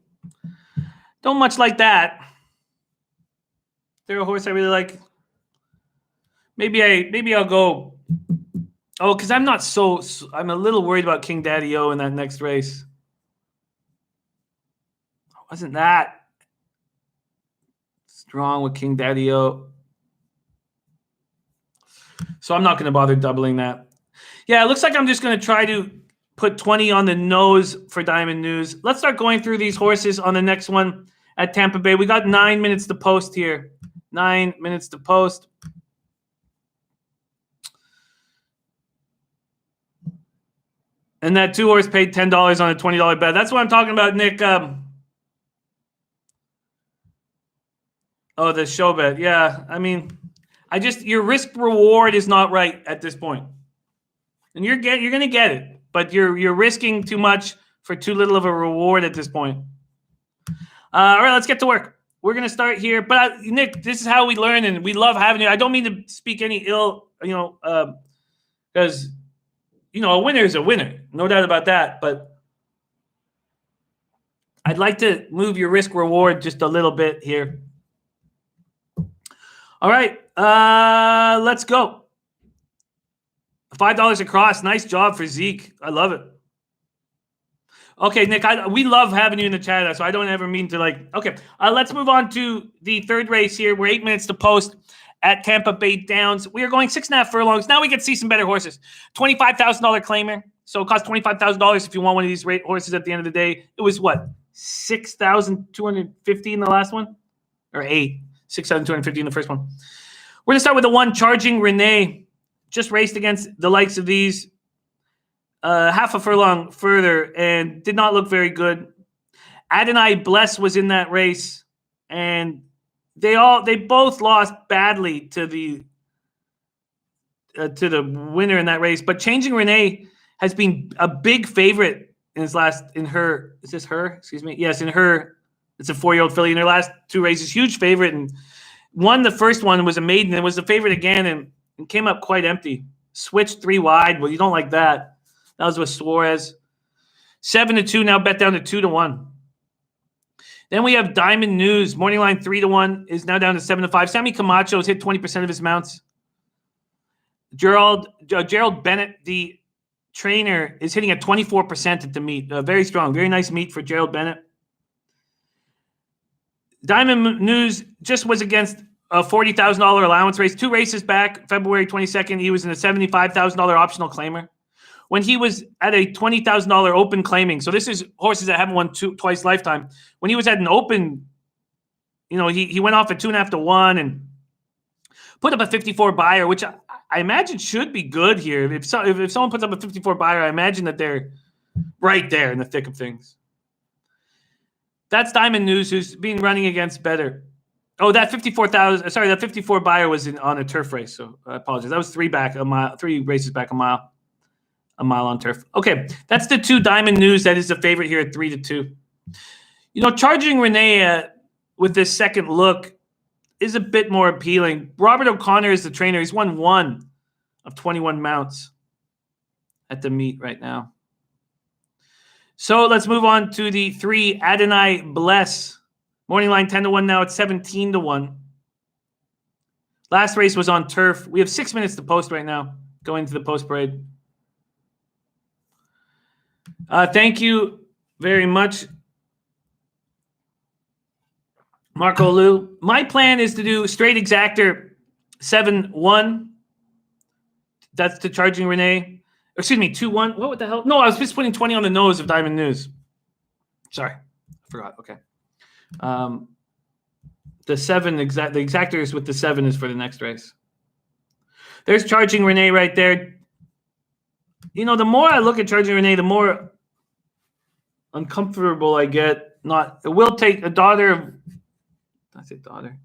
Don't much like that. They're a horse I really like. Maybe I'll go. Oh, because I'm a little worried about King Daddy O in that next race. Wasn't that strong with King Daddy O? So I'm not going to bother doubling that. Yeah, it looks like I'm just going to try to put 20 on the nose for Diamond News. Let's start going through these horses on the next one at Tampa Bay. We got 9 minutes to post here. 9 minutes to post. And that 2-horse paid $10 on a $20 bet. That's what I'm talking about, Nick. Oh, the show bet. Yeah, I mean, your risk reward is not right at this point. And you're going to get it, but you're risking too much for too little of a reward at this point. All right, let's get to work. We're going to start here. But Nick, this is how we learn, and we love having you. I don't mean to speak any ill, because, a winner is a winner. No doubt about that. But I'd like to move your risk reward just a little bit here. All right, let's go. $5 across. Nice job for Zeke. I love it. Okay, Nick, we love having you in the chat, so I don't ever mean to okay, let's move on to the 3rd race here. We're 8 minutes to post at Tampa Bay Downs. We are going 6.5 furlongs. Now we get to see some better horses. $25,000 claimer. So it costs $25,000 if you want one of these horses at the end of the day. It was what? $6,250 in the last one? Or 6,250 in the first one. We're going to start with the 1 Charging Renee. Just raced against the likes of these. Half a furlong further and did not look very good. Adonai Bless was in that race, and they both lost badly to the winner in that race. But Changing Renee has been a big favorite is this her? Excuse me. Yes, in her. It's a 4-year-old filly in her last 2 races. Huge favorite, and won the first one, was a maiden, and was a favorite again, and came up quite empty. Switched 3 wide. Well, you don't like that. That was with Suarez. 7-2, now bet down to 2-1. Then we have Diamond News. Morning line 3-1 is now down to 7-5. Sammy Camacho has hit 20% of his mounts. Gerald Bennett, the trainer, is hitting at 24% at the meet. Very strong. Very nice meet for Gerald Bennett. Diamond News just was against a $40,000 allowance race. 2 races back, February 22nd, he was in a $75,000 optional claimer. When he was at a $20,000 open claiming, so this is horses that haven't won twice lifetime. When he was at an open, he went off at 2.5-1 and put up a 54 buyer, which I imagine should be good here. If someone puts up a 54 buyer, I imagine that they're right there in the thick of things. That's Diamond News, who's been running against better. Oh, that 54 buyer was on a turf race. So I apologize. That was 3 races back, a mile on turf. Okay, that's the 2 Diamond News. That is the favorite here at 3-2. Charging Renee with this second look, is a bit more appealing. Robert O'Connor is the trainer. He's won 1 of 21 mounts at the meet right now. So let's move on to the 3 Adonai Bless. Morning line 10-1 now. It's 17-1. Last race was on turf. We have 6 minutes to post right now, going to the post parade. Thank you very much, Marco Lou. My plan is to do straight exactor 7-1. That's to Charging Renee. Excuse me, 2-1. What the hell? No, I was just putting 20 on the nose of Diamond News. Sorry, I forgot. Okay. The exactors with the 7 is for the next race. There's Charging Renee right there. You know, the more I look at Charging Renee, the more uncomfortable I get. It will take a daughter of. I say daughter.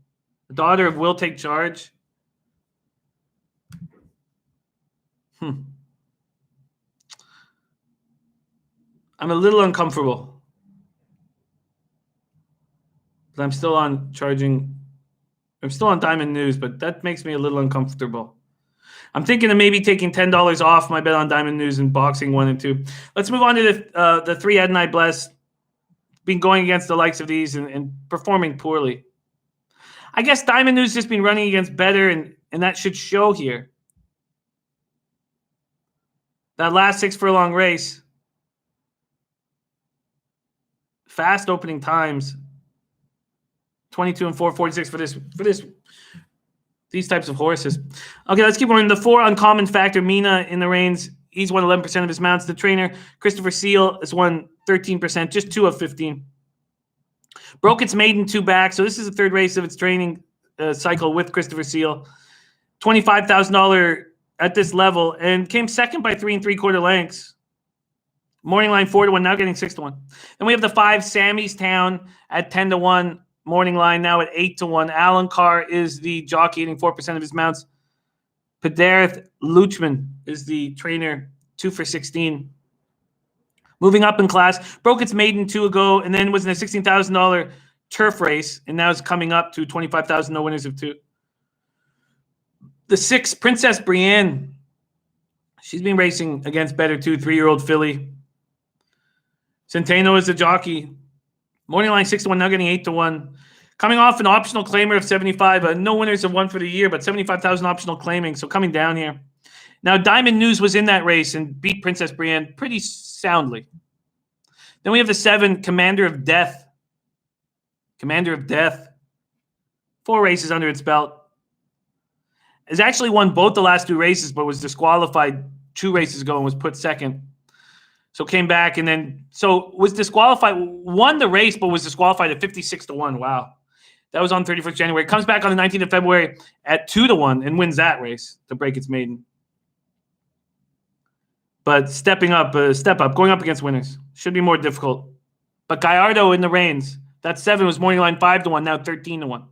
The daughter of Will Take Charge. I'm a little uncomfortable. I'm still on Diamond News, but that makes me a little uncomfortable. I'm thinking of maybe taking $10 off my bet on Diamond News and boxing 1 and 2. Let's move on to the 3 Adonai Bless. Been going against the likes of these and performing poorly. I guess Diamond News just been running against better, and that should show here. That last 6 furlong race, fast opening times. 22 and 446 for these types of horses. Okay, let's keep going. The 4 Uncommon Factor, Mina in the reins. He's won 11% of his mounts. The trainer, Christopher Seal, has won 13%, just 2 of 15. Broke its maiden 2 back, so this is the 3rd race of its training cycle with Christopher Seal. $25,000 at this level, and came second by 3 3/4 lengths. Morning line 4-1, now getting 6-1. Then we have the 5 Sammy's Town at 10-1. Morning line now at 8-1. Alan Carr is the jockey, eating 4% of his mounts. Pedareth Luchman is the trainer, 2 for 16. Moving up in class, broke its maiden 2 ago, and then was in a $16,000 turf race, and now is coming up to $25,000, no winners of 2. The 6 Princess Brienne, she's been racing against better too, 3-year-old filly. Centeno is the jockey. Morning line 6-1, now getting 8-1. Coming off an optional claimer of 75. No winners have won for the year, but 75,000 optional claiming. So coming down here. Now, Diamond News was in that race and beat Princess Brienne pretty soundly. Then we have the 7 Commander of Death. Commander of Death. 4 races under its belt. Has actually won both the last 2 races, but was disqualified 2 races ago and was put second. So came back and then was disqualified, won the race, but was disqualified at 56-1. Wow. That was on 31st January. Comes back on the 19th of February at 2-1 and wins that race to break its maiden. But step up, going up against winners. Should be more difficult. But Gallardo in the reins. That 7 was morning line 5-1, now 13-1.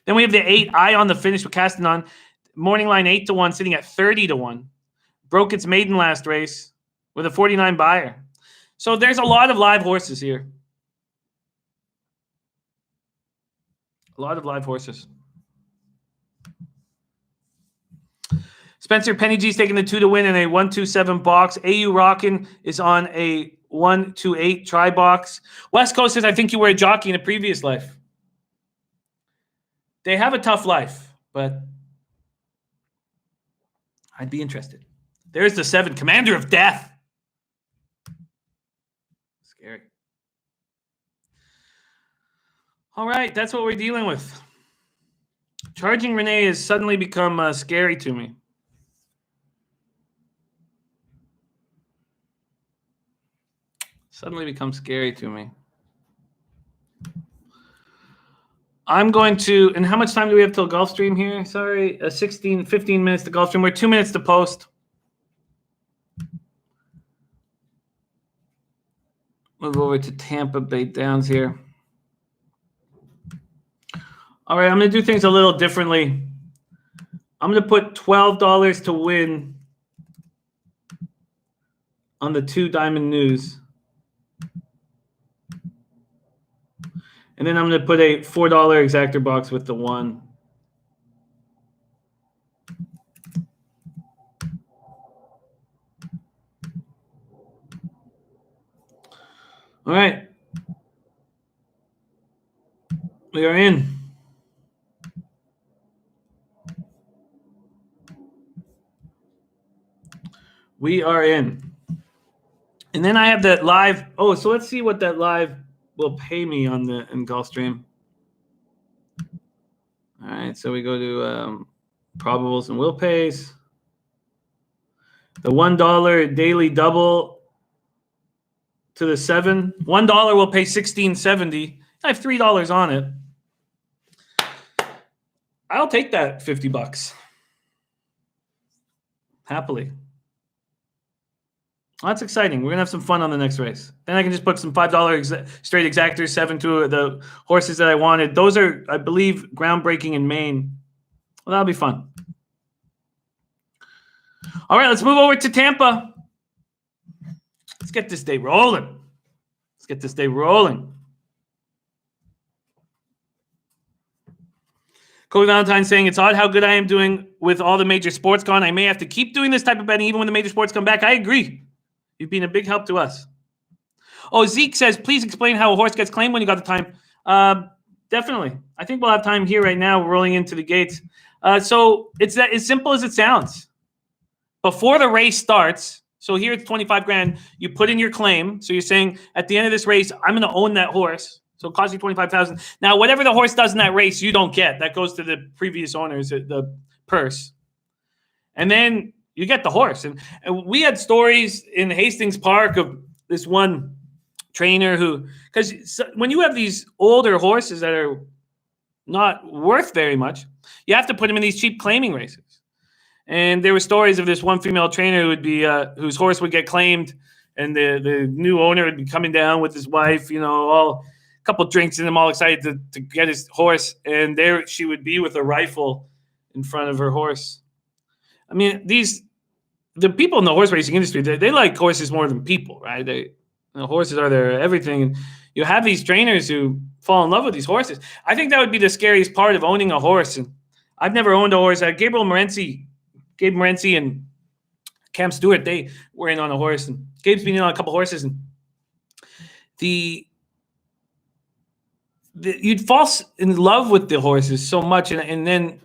Then we have the 8 Eye on the Finish with Castanon. Morning line 8-1, sitting at 30-1. Broke its maiden last race with a 49 buyer. So there's a lot of live horses here. A lot of live horses. Spencer Penny G's taking the 2 to win in a 1-2-7 box. AU Rockin' is on a 1-2-8 try box. West Coasters, I think you were a jockey in a previous life. They have a tough life, but I'd be interested. There's the 7, Commander of Death. Scary. All right, that's what we're dealing with. Charging Renee has suddenly become scary to me. Suddenly becomes scary to me. I'm going to, and how much time do we have till Gulfstream here? Sorry, 15 minutes to Gulfstream. We're 2 minutes to post. Move over to Tampa Bay Downs here. All right, I'm going to do things a little differently. I'm going to put $12 to win on the 2 Diamond News. And then I'm going to put a $4 exactor box with the 1. All right. We are in. We are in. And then I have that live. Oh, so let's see what that live will pay me in Gulfstream. All right, so we go to probables and will pays. The $1 daily double to the 7. $1 will pay $16.70. I have $3 on it. I'll take that $50 happily. Well, that's exciting. We're gonna have some fun on the next race. Then I can just put some $5 straight exactors, 7 to the horses that I wanted. Those are, I believe, groundbreaking in Maine. Well, that'll be fun. All right, let's move over to Tampa. Let's get this day rolling. Cody Valentine saying, it's odd how good I am doing with all the major sports gone. I may have to keep doing this type of betting even when the major sports come back. I agree. You've been a big help to us. Oh, Zeke says, please explain how a horse gets claimed when you got the time. Definitely. I think we'll have time here right now. We're rolling into the gates. So it's that as simple as it sounds. Before the race starts, so here it's 25 grand. You put in your claim. So you're saying at the end of this race, I'm going to own that horse. So it costs you $25,000. Now, whatever the horse does in that race, you don't get. That goes to the previous owners, the purse. And then you get the horse. And we had stories in Hastings Park of this one trainer who, because when you have these older horses that are not worth very much, you have to put them in these cheap claiming races. And there were stories of this one female trainer who would be whose horse would get claimed, and the new owner would be coming down with his wife, all a couple drinks in him, all excited to get his horse, and there she would be with a rifle in front of her horse. I mean, the people in the horse racing industry, they like horses more than people, right? Horses are their everything. And you have these trainers who fall in love with these horses. I think that would be the scariest part of owning a horse. And I've never owned a horse. Gabe Morency and Cam Stewart, they were in on a horse, and Gabe's been in on a couple horses, and you'd fall in love with the horses so much, and then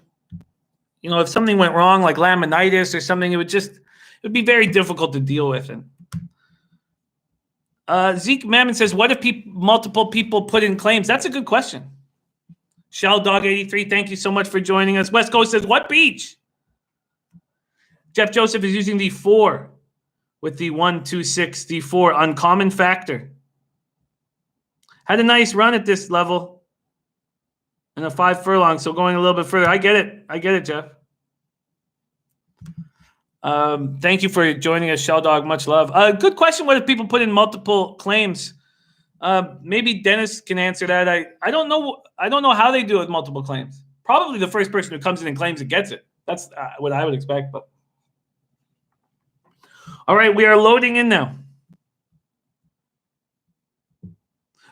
if something went wrong, like laminitis or something, it would be very difficult to deal with. And Zeke Mammon says, what if multiple people put in claims? That's a good question. Shell Dog 83, thank you so much for joining us. West Coast says, what beach? Jeff Joseph is using the 4 with the 1, 2, 6, the 4 uncommon factor. Had a nice run at this level and a 5 furlong, so going a little bit further. I get it, Jeff. Thank you for joining us, Shell Dog. Much love. Good question. What if people put in multiple claims? Maybe Dennis can answer that. I don't know. I don't know how they do it with multiple claims. Probably the first person who comes in and claims it gets it. That's what I would expect. But all right, we are loading in now.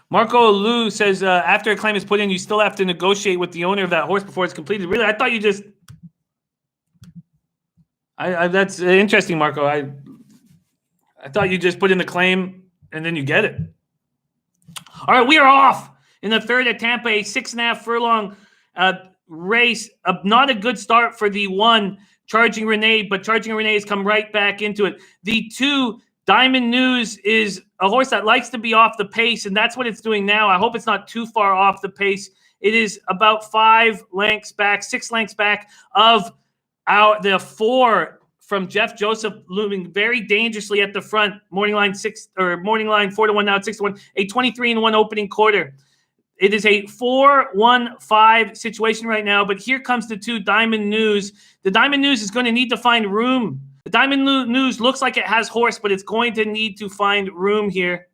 Marco Liu says, after a claim is put in, you still have to negotiate with the owner of that horse before it's completed. Really? I thought you just... that's interesting, Marco. I thought you just put in the claim and then you get it. All right, we are off in the third at Tampa, a 6.5 furlong race. Not a good start for the 1, Charging Renee, but Charging Renee has come right back into it. The 2, Diamond News, is a horse that likes to be off the pace, and that's what it's doing now. I hope it's not too far off the pace. It is about 6 lengths back of the 4 from Jeff Joseph, looming very dangerously at the front. Morning line 4 to 1 now at 6 to 1. A 23-1 opening quarter. It is a 4-1-5 situation right now, but here comes the 2, Diamond News. The Diamond News is going to need to find room. The Diamond News looks like it has horse, but it's going to need to find room here.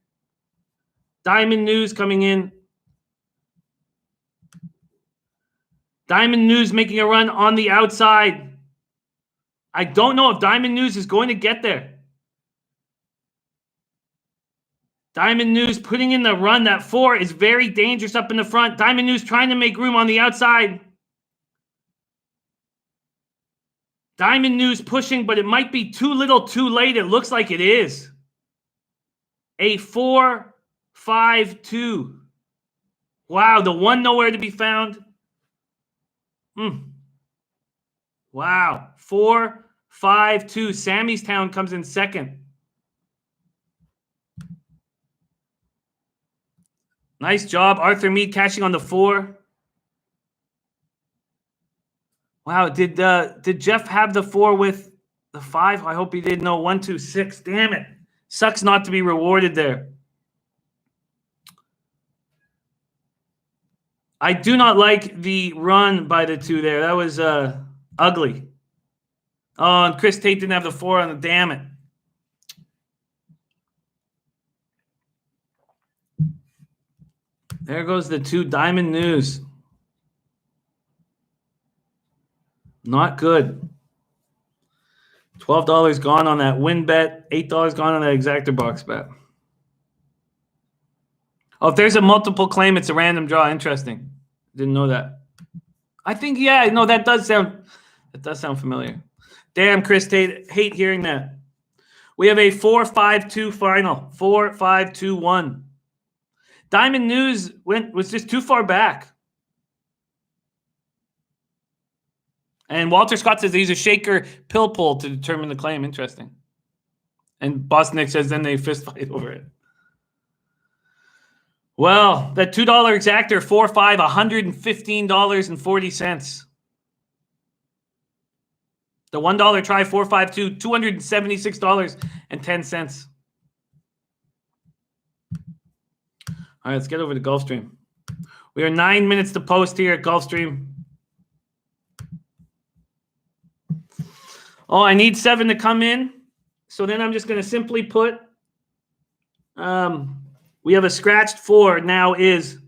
Diamond News coming in. Diamond News making a run on the outside. I don't know if Diamond News is going to get there. Diamond News putting in the run. That 4 is very dangerous up in the front. Diamond News trying to make room on the outside. Diamond News pushing, but it might be too little too late. It looks like it is. A 4 5-2. Wow, the one nowhere to be found. Wow, 4-5-2. Sammy's Town comes in second. Nice job, Arthur Mead cashing on the 4. Wow, did Jeff have the 4 with the 5? I hope he did. No, 1, 2, 6. Damn it. Sucks not to be rewarded there. I do not like the run by the 2 there. That was ugly. Oh, and Chris Tate didn't have the 4 on the damn it. There goes the 2 Diamond News. Not good. $12 gone on that win bet. $8 gone on that exactor box bet. Oh, if there's a multiple claim, it's a random draw. Interesting. Didn't know that. I think, yeah, no, that does sound familiar. Damn, Chris Tate, hate hearing that. We have a 4-5-2 final. 4-5-2-1. Diamond News was just too far back. And Walter Scott says he's a shaker pill pull to determine the claim. Interesting. And Bosnick says then they fist fight over it. Well, that $2 exactor, 4-5, $115.40. The $1 try, 4-5-2, $276.10. All right, let's get over to Gulfstream. We are 9 minutes to post here at Gulfstream. Oh, I need 7 to come in. So then I'm just going to simply put, we have a scratched 4 now is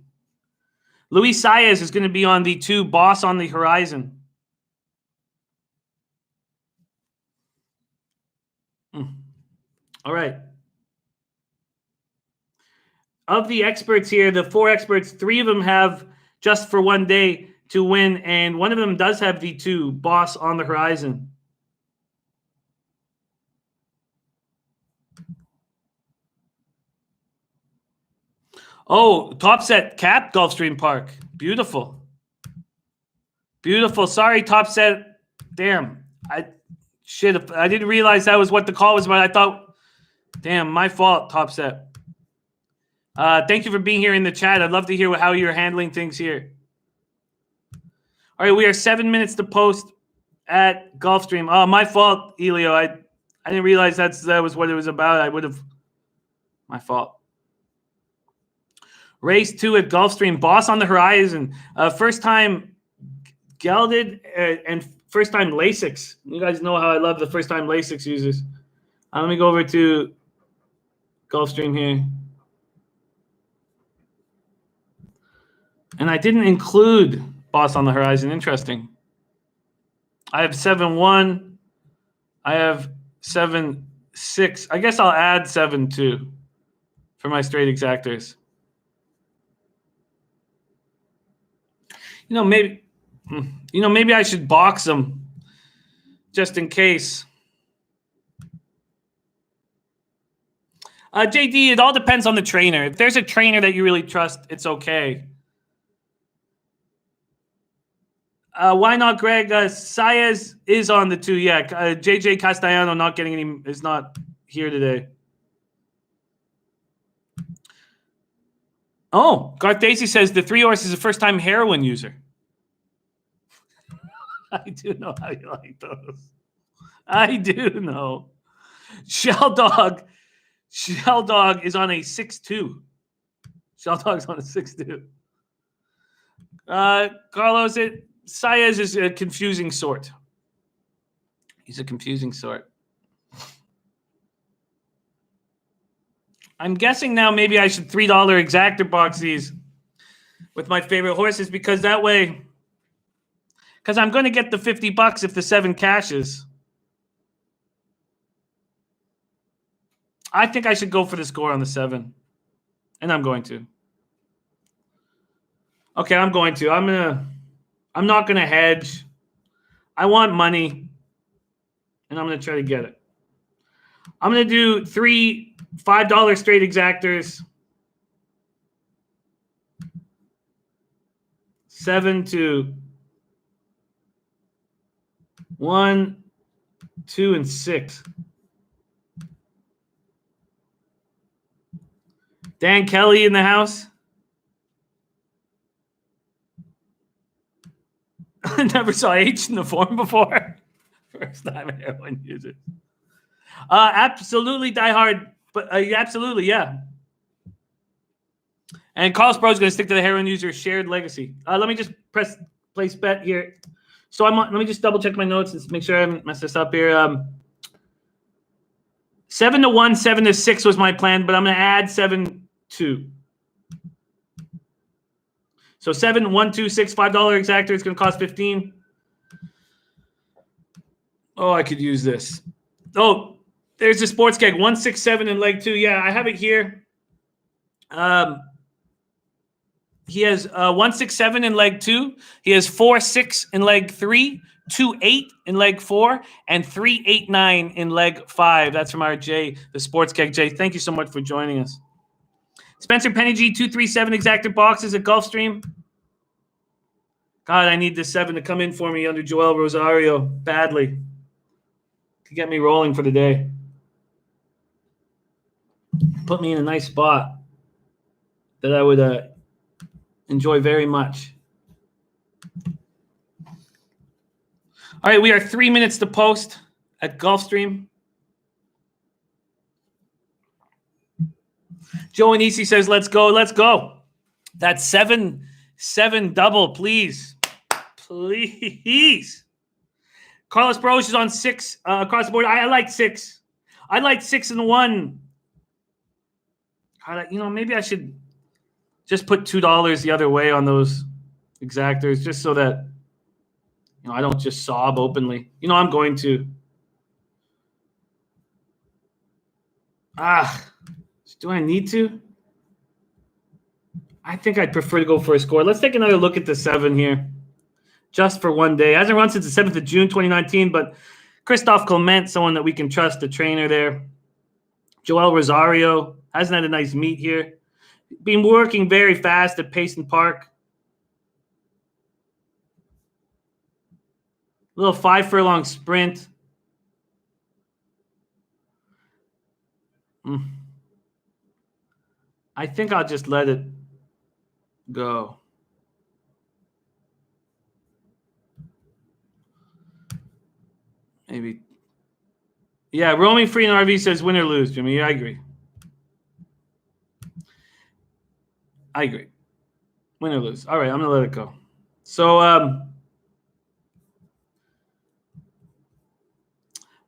Luis Saez is going to be on the 2, Boss on the Horizon. All right. Of the experts here, the 4 experts, 3 of them have just for one day to win, and one of them does have the 2, Boss on the Horizon. Oh, top set cap, Gulfstream Park. Beautiful. Beautiful. Sorry, top set. Damn. I didn't realize that was what the call was about. I thought, damn, my fault, top set. Thank you for being here in the chat. I'd love to hear how you're handling things here. All right, we are 7 minutes to post at Gulfstream. Oh, my fault, Elio. I didn't realize that was what it was about. I would have. My fault. Race 2 at Gulfstream. Boss on the Horizon. First time gelded and first time Lasix. You guys know how I love the first time Lasix users. Let me go over to Gulfstream here. And I didn't include Boss on the Horizon. Interesting. I have 7-1. I have 7-6. I guess I'll add 7-2 for my straight exactors. Maybe I should box them just in case. JD, it all depends on the trainer. If there's a trainer that you really trust, it's okay. Why not, Greg? Saez is on the 2. Yeah, JJ Castellano is not here today. Oh, Garth Daisy says the 3 horse is a first-time heroin user. I do know how you like those. I do know. Shell Dog is on a 6-2. Shell Dog's on a 6-2. Carlos, Saez is a confusing sort. He's a confusing sort. I'm guessing now maybe I should $3 exactor box these with my favorite horses because that way, because I'm going to get the $50 if the 7 cashes. I think I should go for the score on the 7. And I'm going to. Okay, I'm going to. I'm not going to hedge. I want money. And I'm going to try to get it. I'm going to do 3 $5 straight exactors. 7 to 1, 2, and 6. Dan Kelly in the house. I never saw H in the form before. First time I heroin user. Absolutely diehard, but absolutely, yeah. And Carlos Bro is going to stick to the heroin user shared legacy. Let me just press place bet here. So let me just double check my notes and make sure I haven't messed this up here. 7 to 1, 7 to 6 was my plan, but I'm going to add 7 2. So 7, 1, 2, 6, $5 exactor. It's going to cost 15. Oh, I could use this. Oh, there's a sports gag. 167 in leg 2. Yeah, I have it here. He has 167 in leg 2. He has 4-6 in leg 3, 2-8 in leg 4, and 3-8-9 in leg 5. That's from our Jay, the sports gag. Jay, thank you so much for joining us. Spencer Penny G, 237 exacted boxes at Gulfstream. God, I need this 7 to come in for me under Joel Rosario badly to get me rolling for the day. Put me in a nice spot that I would enjoy very much. All right, we are 3 minutes to post at Gulfstream. Joe Anisi says, let's go, let's go. That's 7 double, please. Please. Carlos Bros is on 6 across the board. I like 6. I like 6 and 1. Maybe I should just put $2 the other way on those exactors just so that I don't just sob openly. I'm going to. Do I need to? I think I'd prefer to go for a score. Let's take another look at the 7 here. Just for one day. Hasn't run since the 7th of June, 2019, but Christophe Clement, someone that we can trust, the trainer there. Joel Rosario hasn't had a nice meet here. Been working very fast at Payson Park. Little 5 furlong sprint. I think I'll just let it go. Maybe. Yeah, roaming free in RV says win or lose, Jimmy. Yeah, I agree. Win or lose. All right, I'm going to let it go. So,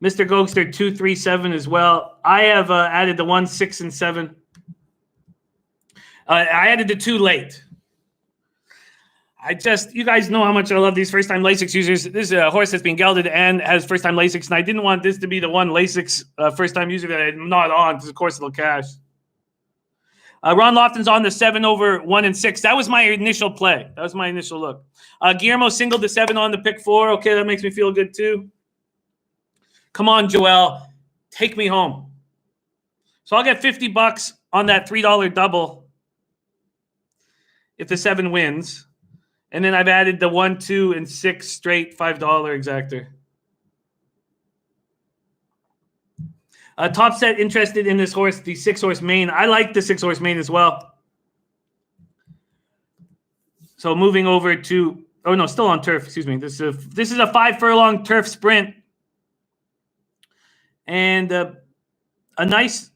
Mr. Gokster 237 as well. I have added the 1, 6, and 7. I added the 2 late. You guys know how much I love these first-time Lasix users. This is a horse that's been gelded and has first-time Lasix, and I didn't want this to be the one Lasix first-time user that I'm not on because, of course, it'll cash. Ron Lofton's on the 7 over 1 and 6. That was my initial play. That was my initial look. Guillermo singled the 7 on the pick 4. Okay, that makes me feel good too. Come on, Joel. Take me home. So I'll get $50 on that $3 double if the 7 wins. And then I've added the 1, 2, and 6 straight $5 exactor. Top set interested in this horse, the 6-horse main. I like the 6-horse main as well. So moving over to, still on turf. Excuse me. This is a 5 furlong turf sprint, and a nice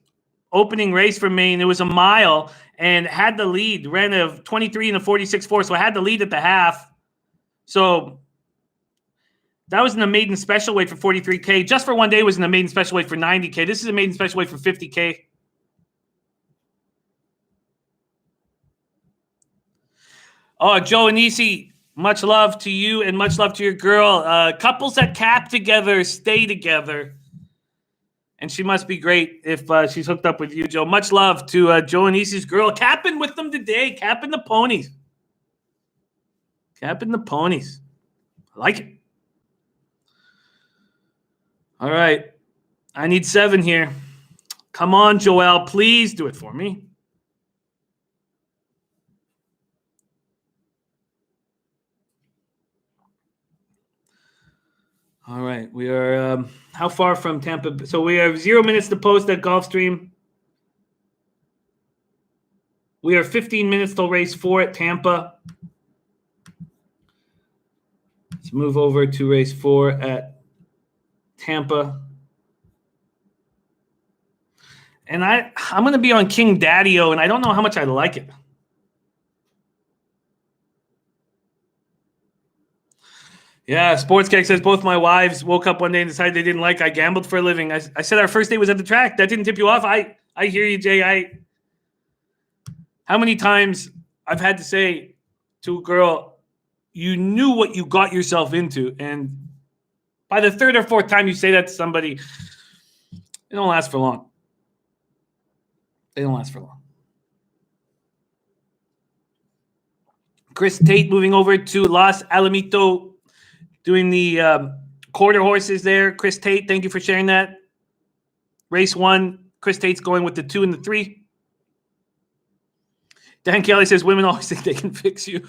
opening race for Maine. It was a mile and had the lead. Ran a 23 and a 46.4, so I had the lead at the half. So that was in the maiden special weight for 43K. Just for one day was in the maiden special weight for 90K. This is a maiden special weight for 50K. Oh, Joe Anisi, much love to you and much love to your girl. Couples that cap together stay together. And she must be great if she's hooked up with you, Joe. Much love to Joe Anisi's girl. Capping with them today. Capping the ponies. Capping the ponies. I like it. All right. I need 7 here. Come on, Joel. Please do it for me. All right. We are how far from Tampa? So we have 0 minutes to post at Gulfstream. We are 15 minutes till race 4 at Tampa. Let's move over to race 4 at Tampa. And I'm going to be on King Daddy-O, and I don't know how much I like it. Yeah, Sports Cake says both my wives woke up one day and decided they didn't like I gambled for a living. I said our first date was at the track. That didn't tip you off. I hear you, Jay. How many times I've had to say to a girl, you knew what you got yourself into, and by the third or fourth time you say that to somebody, they don't last for long. They don't last for long. Chris Tate moving over to Los Alamitos, doing the quarter horses there. Chris Tate, thank you for sharing that. Race 1, Chris Tate's going with the 2 and the 3. Dan Kelly says women always think they can fix you.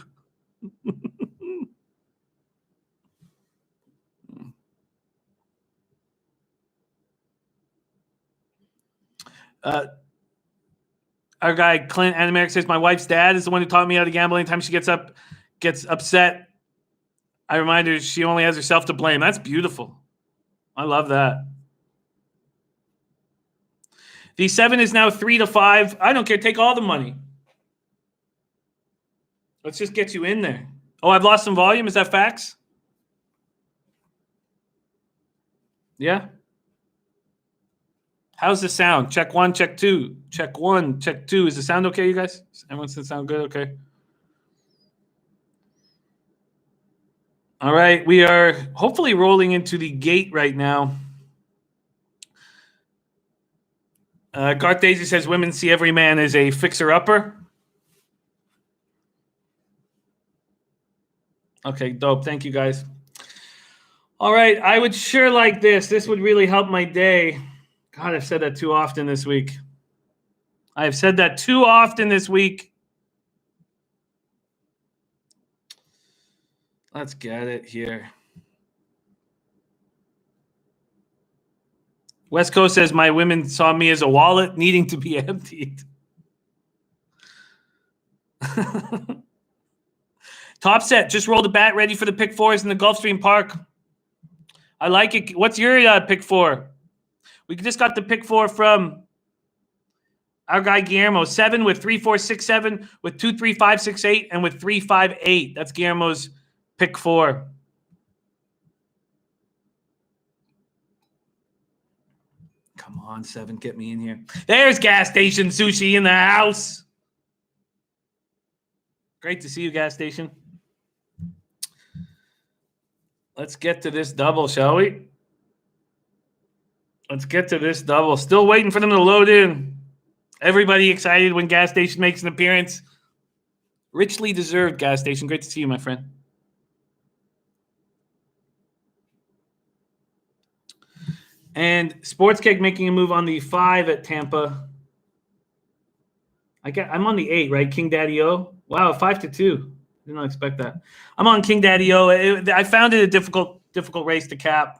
Our guy Clint Animeric says my wife's dad is the one who taught me how to gamble. Anytime she gets upset, I remind her she only has herself to blame. That's beautiful. I love that. The 7 is now 3-5. I don't care. Take all the money. Let's just get you in there. Oh, I've lost some volume. Is that facts? Yeah. How's the sound? Check 1, check 2. Check 1, check 2. Is the sound okay, you guys? Everyone says sound good? Okay. All right. We are hopefully rolling into the gate right now. Garth Daisy says women see every man as a fixer-upper. Okay, dope. Thank you, guys. All right. I would sure like this. This would really help my day. God, I've said that too often this week. I've said that too often this week. Let's get it here. West Coast says my women saw me as a wallet needing to be emptied. Top set. Just rolled a bat ready for the pick 4s in the Gulfstream Park. I like it. What's your pick 4? We just got the pick 4 from our guy Guillermo. 7 with 3, 4, 6, 7 with 2, 3, 5, 6, 8, and with 3, 5, 8. That's Guillermo's pick 4. Come on, 7, get me in here. There's Gas Station Sushi in the house. Great to see you, Gas Station. Let's get to this double, shall we? Let's get to this double. Still waiting for them to load in. Everybody excited when Gas Station makes an appearance. Richly deserved, Gas Station. Great to see you, my friend. And Sports Cake making a move on the 5 at Tampa. I'm on the 8, right? King Daddy-O. Wow, 5-2. Did not expect that. I'm on King Daddy-O. I found it a difficult race to cap.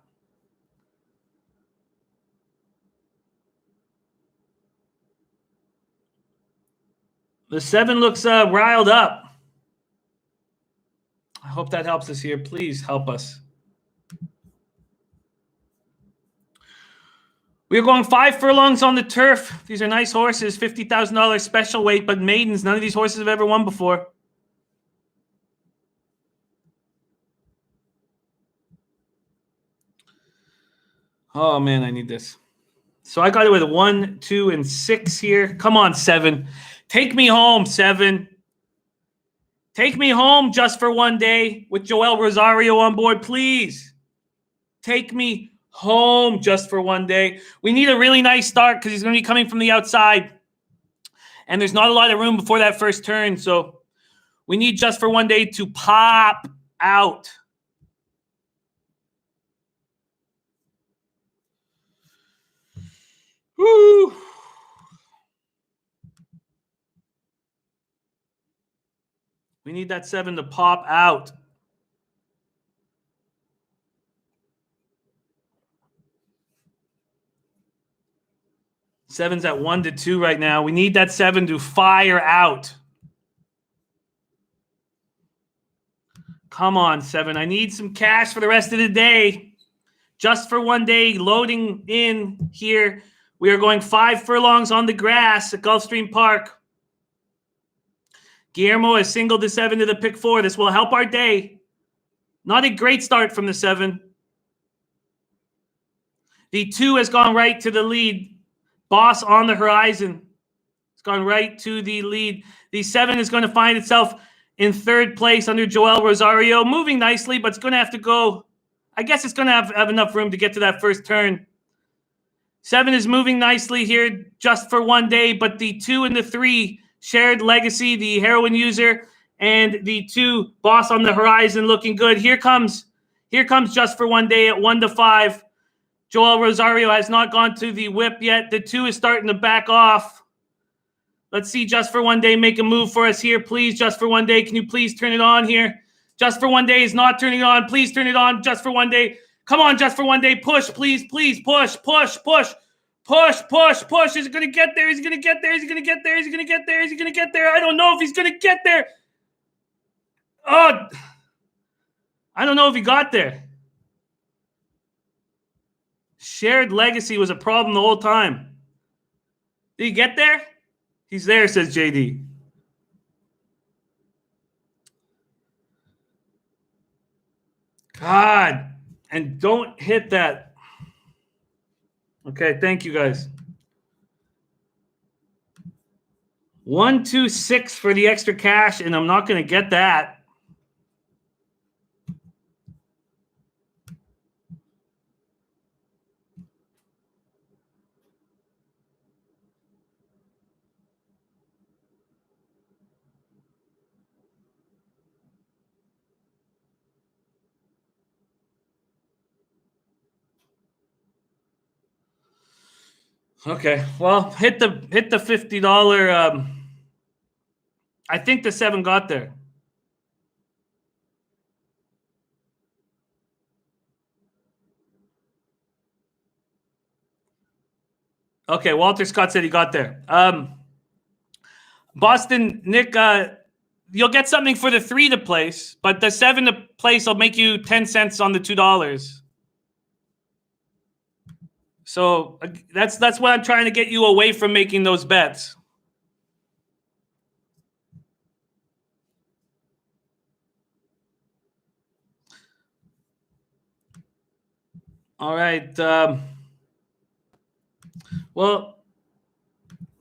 The 7 looks riled up. I hope that helps us here. Please help us. We are going 5 furlongs on the turf. These are nice horses, $50,000 special weight, but maidens. None of these horses have ever won before. Oh, man, I need this. So I got it with 1, 2, and 6 here. Come on, 7. Take me home, 7. Take me home just for one day with Joel Rosario on board, please. Take me home just for one day. We need a really nice start because he's going to be coming from the outside. And there's not a lot of room before that first turn. So we need just for one day to pop out. Woo. We need that 7 to pop out. 7's at 1-2 right now. We need that 7 to fire out. Come on, 7. I need some cash for the rest of the day. Just for one day, loading in here. We are going 5 furlongs on the grass at Gulfstream Park. Guillermo has singled the 7 to the pick 4. This will help our day. Not a great start from the 7. The 2 has gone right to the lead. Boss on the horizon. It's gone right to the lead. The 7 is going to find itself in third place under Joel Rosario. Moving nicely, but it's going to have to go. I guess it's going to have enough room to get to that first turn. 7 is moving nicely here just for one day, but the 2 and the 3, Shared Legacy, the heroin user, and the 2, Boss on the Horizon, looking good. Here comes just for one day at 1-5. Joel Rosario has not gone to the whip yet. The 2 is starting to back off. Let's see Just for One Day make a move for us here. Please, Just for One Day, can you please turn it on here? Just for One Day is not turning on. Please turn it on. Just for One Day. Come on, Just for One Day. Push, please, please. Push, push, push. Push, push, push. Is it going to get there? Is he going to get there? Is he going to get there? Is he going to get there? Is he going to get there? I don't know if he's going to get there. Oh, I don't know if he got there. Shared Legacy was a problem the whole time. Did he get there? He's there, says JD. God, and don't hit that. Okay, thank you guys. 126 for the extra cash, and I'm not going to get that. Okay, well, hit the $50. I think the 7 got there. Okay, Walter Scott said he got there. Boston, Nick, you'll get something for the 3 to place, but the 7 to place will make you 10 cents on the $2. So that's what I'm trying to get you away from making those bets. All right. Well,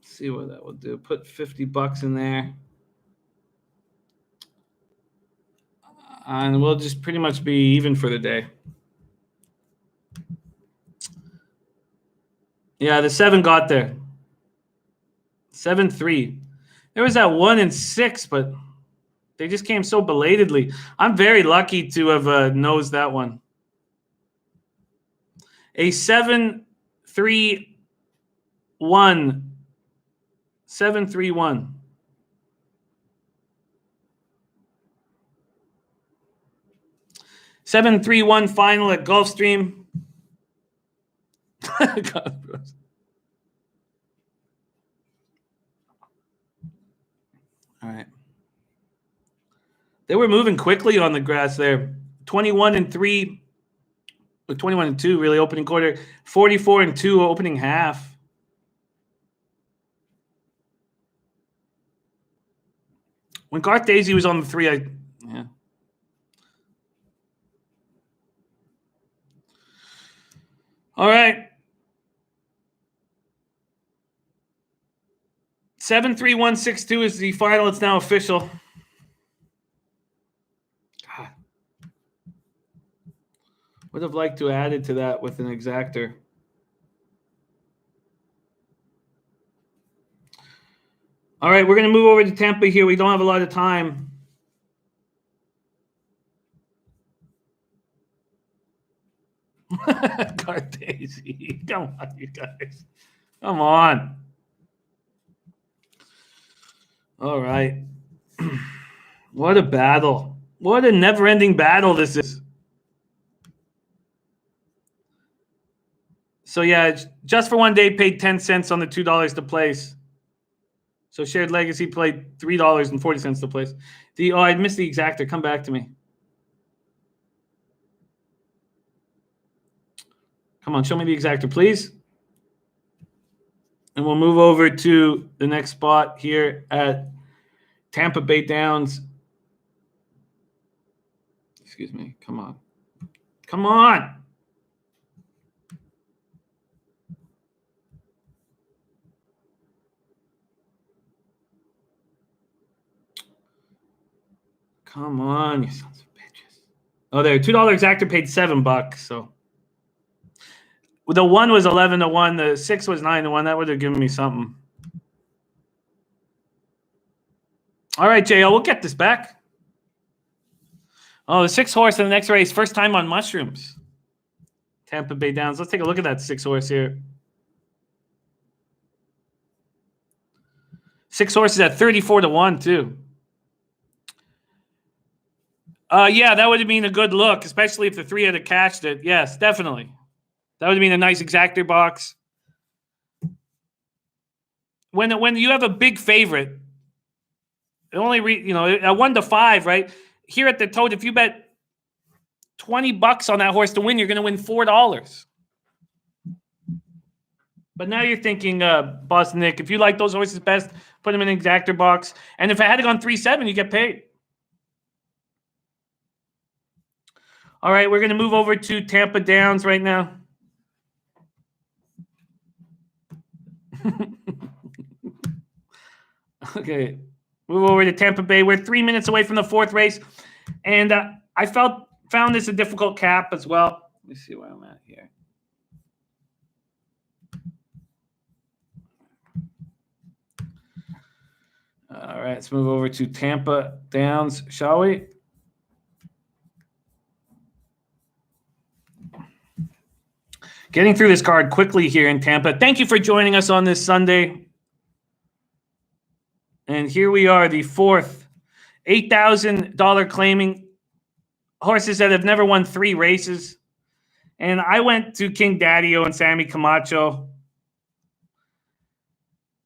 let's see what that will do. Put $50 in there. And we'll just pretty much be even for the day. Yeah, the 7 got there. 7-3. There was that 1 and 6, but they just came so belatedly. I'm very lucky to have nosed that one. A 7-3-1. 7-3-1. $7-3-1 final at Gulfstream. All right. They were moving quickly on the grass there. 21-3, 21-2 really opening quarter. 44-2 opening half. When Garth Daisy was on the 3, yeah. All right. 7-3-1-6-2 is the final. It's now official. God. Would have liked to add it to that with an exactor. All right, we're going to move over to Tampa here. We don't have a lot of time. Garth Daisy. Come on, you guys. Come on. All right. What a battle. What a never-ending battle this is. So yeah, just for one day, paid 10 cents on the $2 to place. So Shared Legacy played $3.40 to place. I missed the exactor. Come back to me. Come on, show me the exactor, please. And we'll move over to the next spot here at Tampa Bay Downs. Excuse me. Come on. Come on. Come on, you sons of bitches. Oh, there. $2 exactor paid $7. So the 1 was 11 to 1. The 6 was 9 to 1. That would have given me something. All right, JL, we'll get this back. Oh, the 6 horse in the next race. First time on mushrooms. Tampa Bay Downs. Let's take a look at that 6 horse here. 6 horses at 34 to 1, too. Yeah, that would have been a good look, especially if the 3 had catched it. Yes, definitely. That would have been a nice exactor box. When you have a big favorite, it only a 1 to 5, right? Here at the Toad, if you bet $20 on that horse to win, you're going to win $4. But now you're thinking, Boston Nick, if you like those horses best, put them in an exactor box. And if it had gone 3-7, you get paid. All right, we're going to move over to Tampa Downs right now. Okay, move over to Tampa Bay. We're 3 minutes away from the 4th race. And I found this a difficult cap as well. Let me see where I'm at here. All right, let's move over to Tampa Downs, shall we? Getting through this card quickly here in Tampa. Thank you for joining us on this Sunday. And here we are, the 4th $8,000 claiming horses that have never won 3 races. And I went to King Daddio and Sammy Camacho.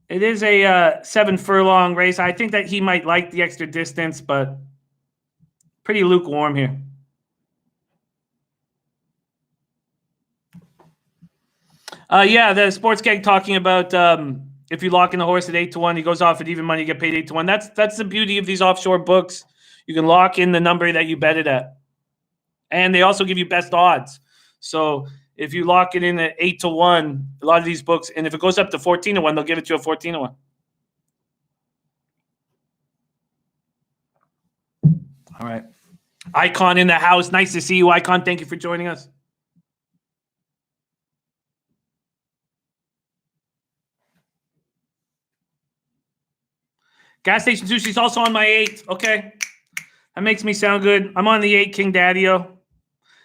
It is a 7 furlong race. I think that he might like the extra distance, but pretty lukewarm here. Yeah, the sports gag talking about if you lock in the horse at 8 to 1, he goes off at even money, you get paid 8 to 1. That's the beauty of these offshore books. You can lock in the number that you bet it at, and they also give you best odds. So if you lock it in at 8 to 1, a lot of these books, and if it goes up to 14 to 1, they'll give it to you at 14 to 1. All right, Icon in the house. Nice to see you, Icon. Thank you for joining us. Gas Station Sushi's also on my 8. Okay. That makes me sound good. I'm on the 8, King Daddio.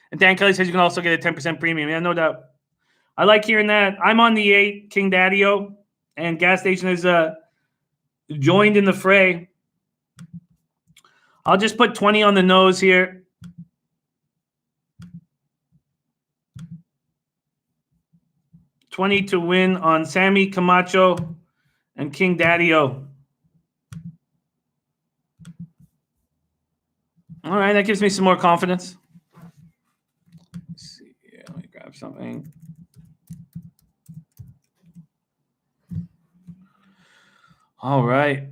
And Dan Kelly says you can also get a 10% premium. Yeah, no doubt. I like hearing that. I'm on the 8, King Daddio. And Gas Station is joined in the fray. I'll just put 20 on the nose here. $20 to win on Sammy Camacho and King Daddio. All right, that gives me some more confidence. Let's see here. Let me grab something. All right.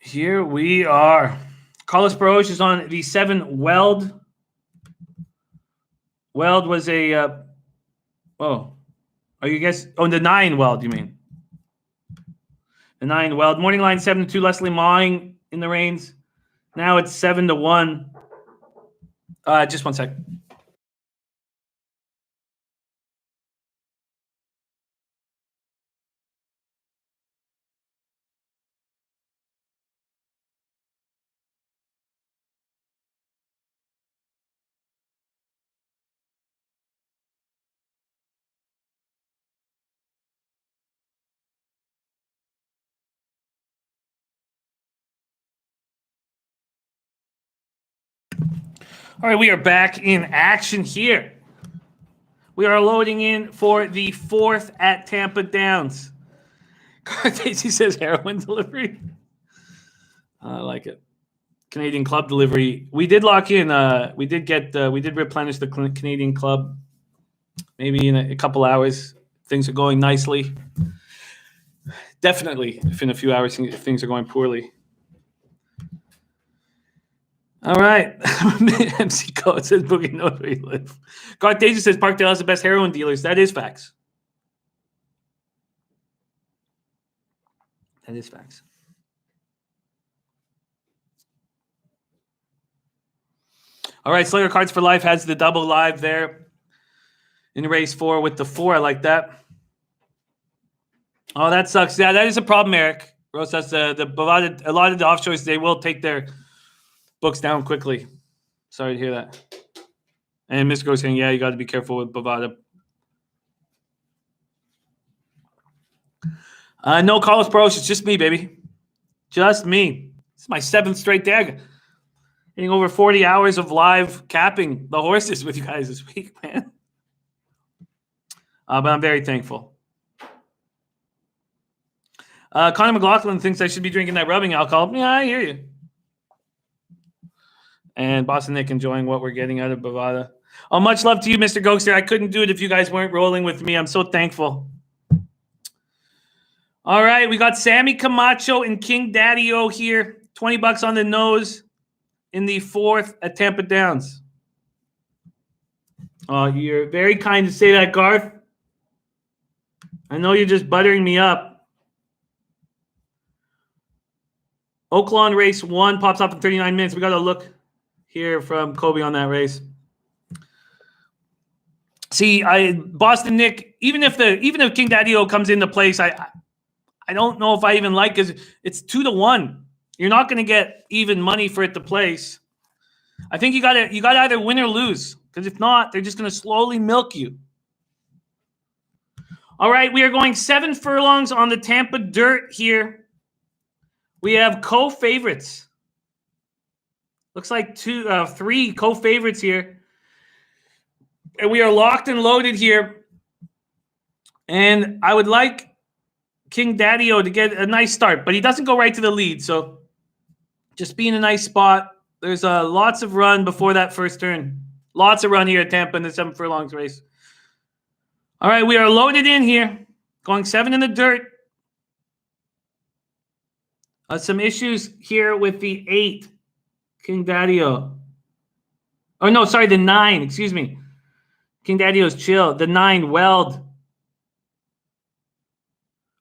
Here we are. Carlos Baroche is on the 7 Weld. Weld was a are you guys the 9 Weld, you mean? The 9 Weld. Morning line 7 to 2. Leslie Mawing in the reins. Now it's 7 to 1. Just one sec. All right, we are back in action here. We are loading in for the 4th at Tampa Downs. Casey says heroin delivery. I like it. Canadian Club delivery. We did lock in. We did replenish the Canadian Club. Maybe in a couple hours. Things are going nicely. Definitely, if in a few hours things are going poorly. All right. MC Code says Boogie knows where you live. God Deja says Parkdale has the best heroin dealers. That is facts. That is facts. All right, Slayer Cards for Life has the double live there in race 4 with the 4. I like that. Oh, that sucks. Yeah, that is a problem, Eric. Rose, that's a lot of the offshores, they will take their books down quickly. Sorry to hear that. And Mr. Go's saying, yeah, you got to be careful with Bovada. No Carlos Pros. It's just me, baby. Just me. It's my 7th straight day. Getting over 40 hours of live capping the horses with you guys this week, man. But I'm very thankful. Connor McLaughlin thinks I should be drinking that rubbing alcohol. Yeah, I hear you. And Boston Nick enjoying what we're getting out of Bovada. Oh, much love to you, Mr. Gokster. I couldn't do it if you guys weren't rolling with me. I'm so thankful. All right, we got Sammy Camacho and King Daddy-O here. $20 on the nose in the 4th at Tampa Downs. Oh, you're very kind to say that, Garth. I know you're just buttering me up. Oaklawn race 1 pops up in 39 minutes. We got to look here from Kobe on that race. See, Boston Nick, even if King Daddy-O comes into place, I don't know if I even like it. It's 2-1. You're not going to get even money for it to place. I think you got to either win or lose, because if not, they're just going to slowly milk you. All right, we are going 7 furlongs on the Tampa Dirt here. We have co-favorites. Looks like 3 co-favorites here. And we are locked and loaded here. And I would like King Daddy-O to get a nice start, but he doesn't go right to the lead. So just be in a nice spot. There's lots of run before that first turn. Lots of run here at Tampa in the 7 furlongs race. All right, we are loaded in here. Going 7 in the dirt. Some issues here with the 8, King Daddy-O. Oh, no, sorry, the 9. Excuse me. King Daddy-O's chill. The 9, Weld.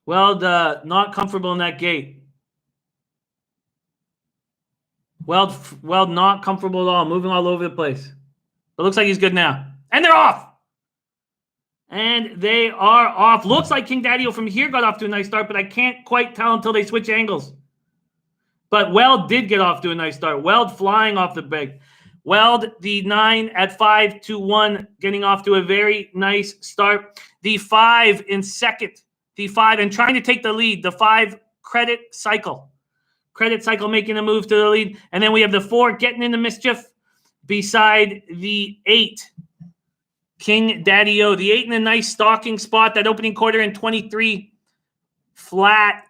Weld, not comfortable in that gate. Weld not comfortable at all. Moving all over the place. It looks like he's good now. And they're off. And they are off. Looks like King Daddy-O from here got off to a nice start, but I can't quite tell until they switch angles. But Weld did get off to a nice start. Weld flying off the big. Weld, the 9 at 5-1, getting off to a very nice start. The 5 in second. The 5 and trying to take the lead. The 5 Credit Cycle. Credit Cycle making a move to the lead. And then we have the 4 getting into mischief beside the 8. King Daddy-O. The 8 in a nice stalking spot. That opening quarter in 23 flat.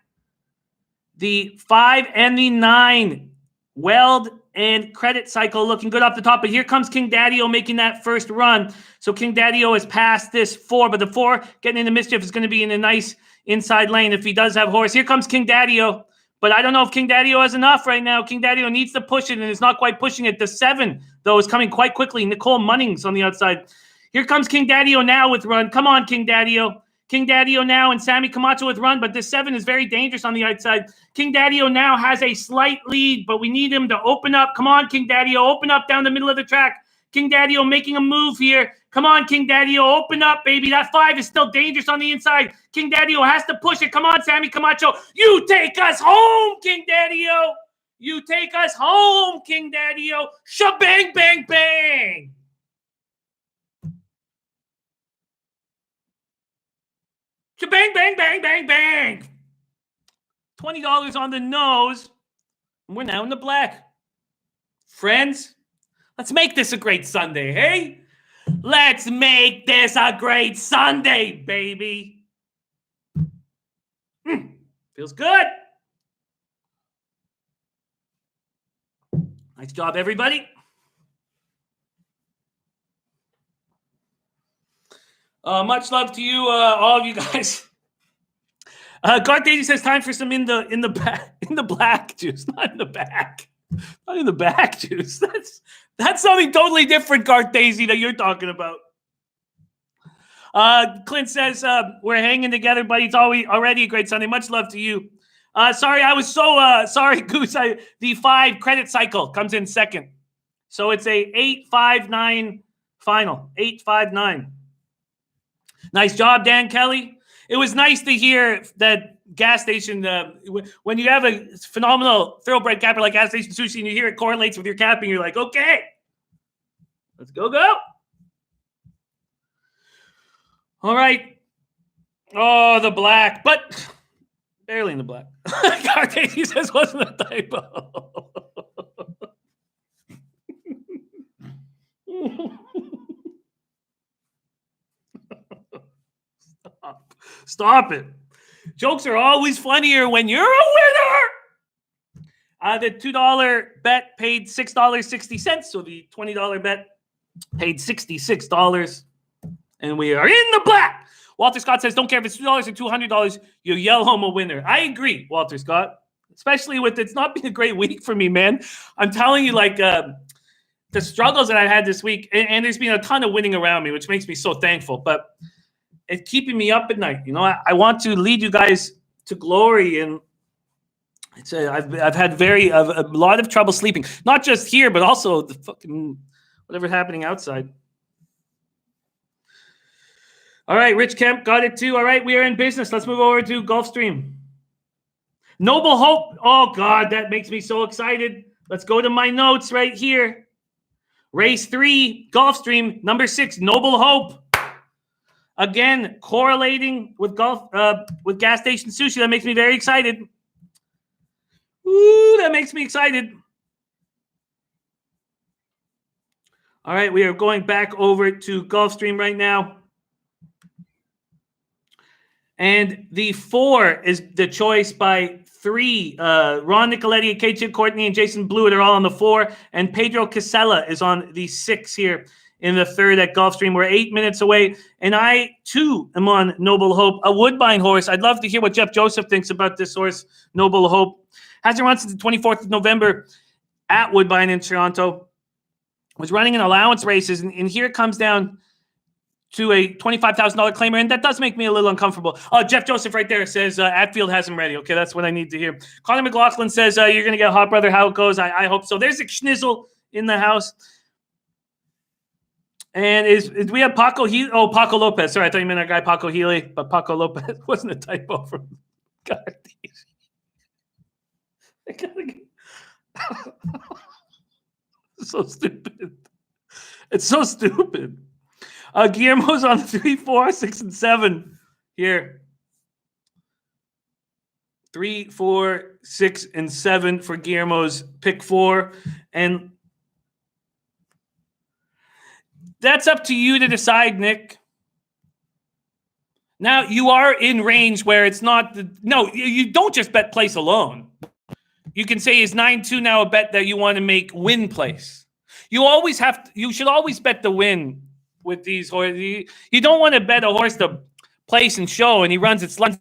The 5 and the 9. Weld and Credit Cycle looking good off the top. But here comes King Daddy-O making that first run. So King Daddy-O has passed this 4. But the 4 getting into mischief is going to be in a nice inside lane if he does have horse. Here comes King Daddy-O. But I don't know if King Daddy-O has enough right now. King Daddy-O needs to push it, and it's not quite pushing it. The 7, though, is coming quite quickly. Nicole Munnings on the outside. Here comes King Daddy-O now with run. Come on, King Daddy-O. King Daddy-O now and Sammy Camacho with run, but this 7 is very dangerous on the outside. King Daddy-O now has a slight lead, but we need him to open up. Come on, King Daddy-O. Open up down the middle of the track. King Daddy-O making a move here. Come on, King Daddy-O. Open up, baby. That 5 is still dangerous on the inside. King Daddy-O has to push it. Come on, Sammy Camacho. You take us home, King Daddy-O. You take us home, King Daddy-O. Shabang, bang, bang. Shabang, bang, bang, bang, bang. $20 on the nose. We're now in the black. Friends, Let's make this a great Sunday, hey? Let's make this a great Sunday, baby. Feels good. Nice job, everybody. Much love to you, all of you guys. Garth Daisy says time for some in the black juice, not in the back. Not in the back juice. That's something totally different, Garth Daisy, that you're talking about. Clint says we're hanging together, buddy. It's already a great Sunday. Much love to you. Sorry, I was so sorry, Goose. The 5 credit cycle comes in second, so it's a 8-5-9 final. 8-5-9. Nice job, Dan Kelly. It was nice to hear that gas station, when you have a phenomenal thoroughbred capper like gas station sushi and you hear it correlates with your capping, you're like, okay, let's go. All right. Oh, the black, but barely in the black. Cartesian says wasn't a typo. Stop it. Jokes are always funnier when you're a winner. The $2 bet paid $6.60. So the $20 bet paid $66. And we are in the black. Walter Scott says, don't care if it's $2 or $200, you yell home a winner. I agree, Walter Scott. Especially with it's not been a great week for me, man. I'm telling you, like, the struggles that I had this week, and there's been a ton of winning around me, which makes me so thankful. But it's keeping me up at night. You know, I want to lead you guys to glory, and I've had a lot of trouble sleeping, not just here, but also the fucking whatever's happening outside. All right, Rich Kemp got it too. All right, we are in business. Let's move over to Gulfstream. Noble Hope. Oh God, that makes me so excited. Let's go to my notes right here. Race 3, Gulfstream, number 6, Noble Hope. Again, correlating with with gas station sushi. That makes me very excited. Ooh, that makes me excited. All right, we are going back over to Gulfstream right now. And the 4 is the choice by 3. Ron Nicoletti, KJ Courtney, and Jason Blewett are all on the 4. And Pedro Casella is on the 6 here in the 3rd at Gulfstream. We're 8 minutes away. And I, too, am on Noble Hope, a Woodbine horse. I'd love to hear what Jeff Joseph thinks about this horse, Noble Hope. Hasn't run since the 24th of November at Woodbine in Toronto. Was running in allowance races. And here it comes down to a $25,000 claimer, and that does make me a little uncomfortable. Oh, Jeff Joseph right there says Atfield has him ready. Okay, that's what I need to hear. Connor McLaughlin says you're going to get hot, brother. How it goes, I hope so. There's a schnizzle in the house. And is we have Paco Healy? Oh, Paco Lopez. Sorry, I thought you meant our guy Paco Healy, but Paco Lopez wasn't a typo from God. So stupid. It's so stupid. Guillermo's on 3, 4, 6, and 7 here. 3, 4, 6, and 7 for Guillermo's pick 4. And that's up to you to decide, Nick. Now, you are in range where it's not no, you don't just bet place alone. You can say, is 9-2 now a bet that you want to make win place? You should always bet the win with these horses. You don't want to bet a horse to place and show and he runs its lunch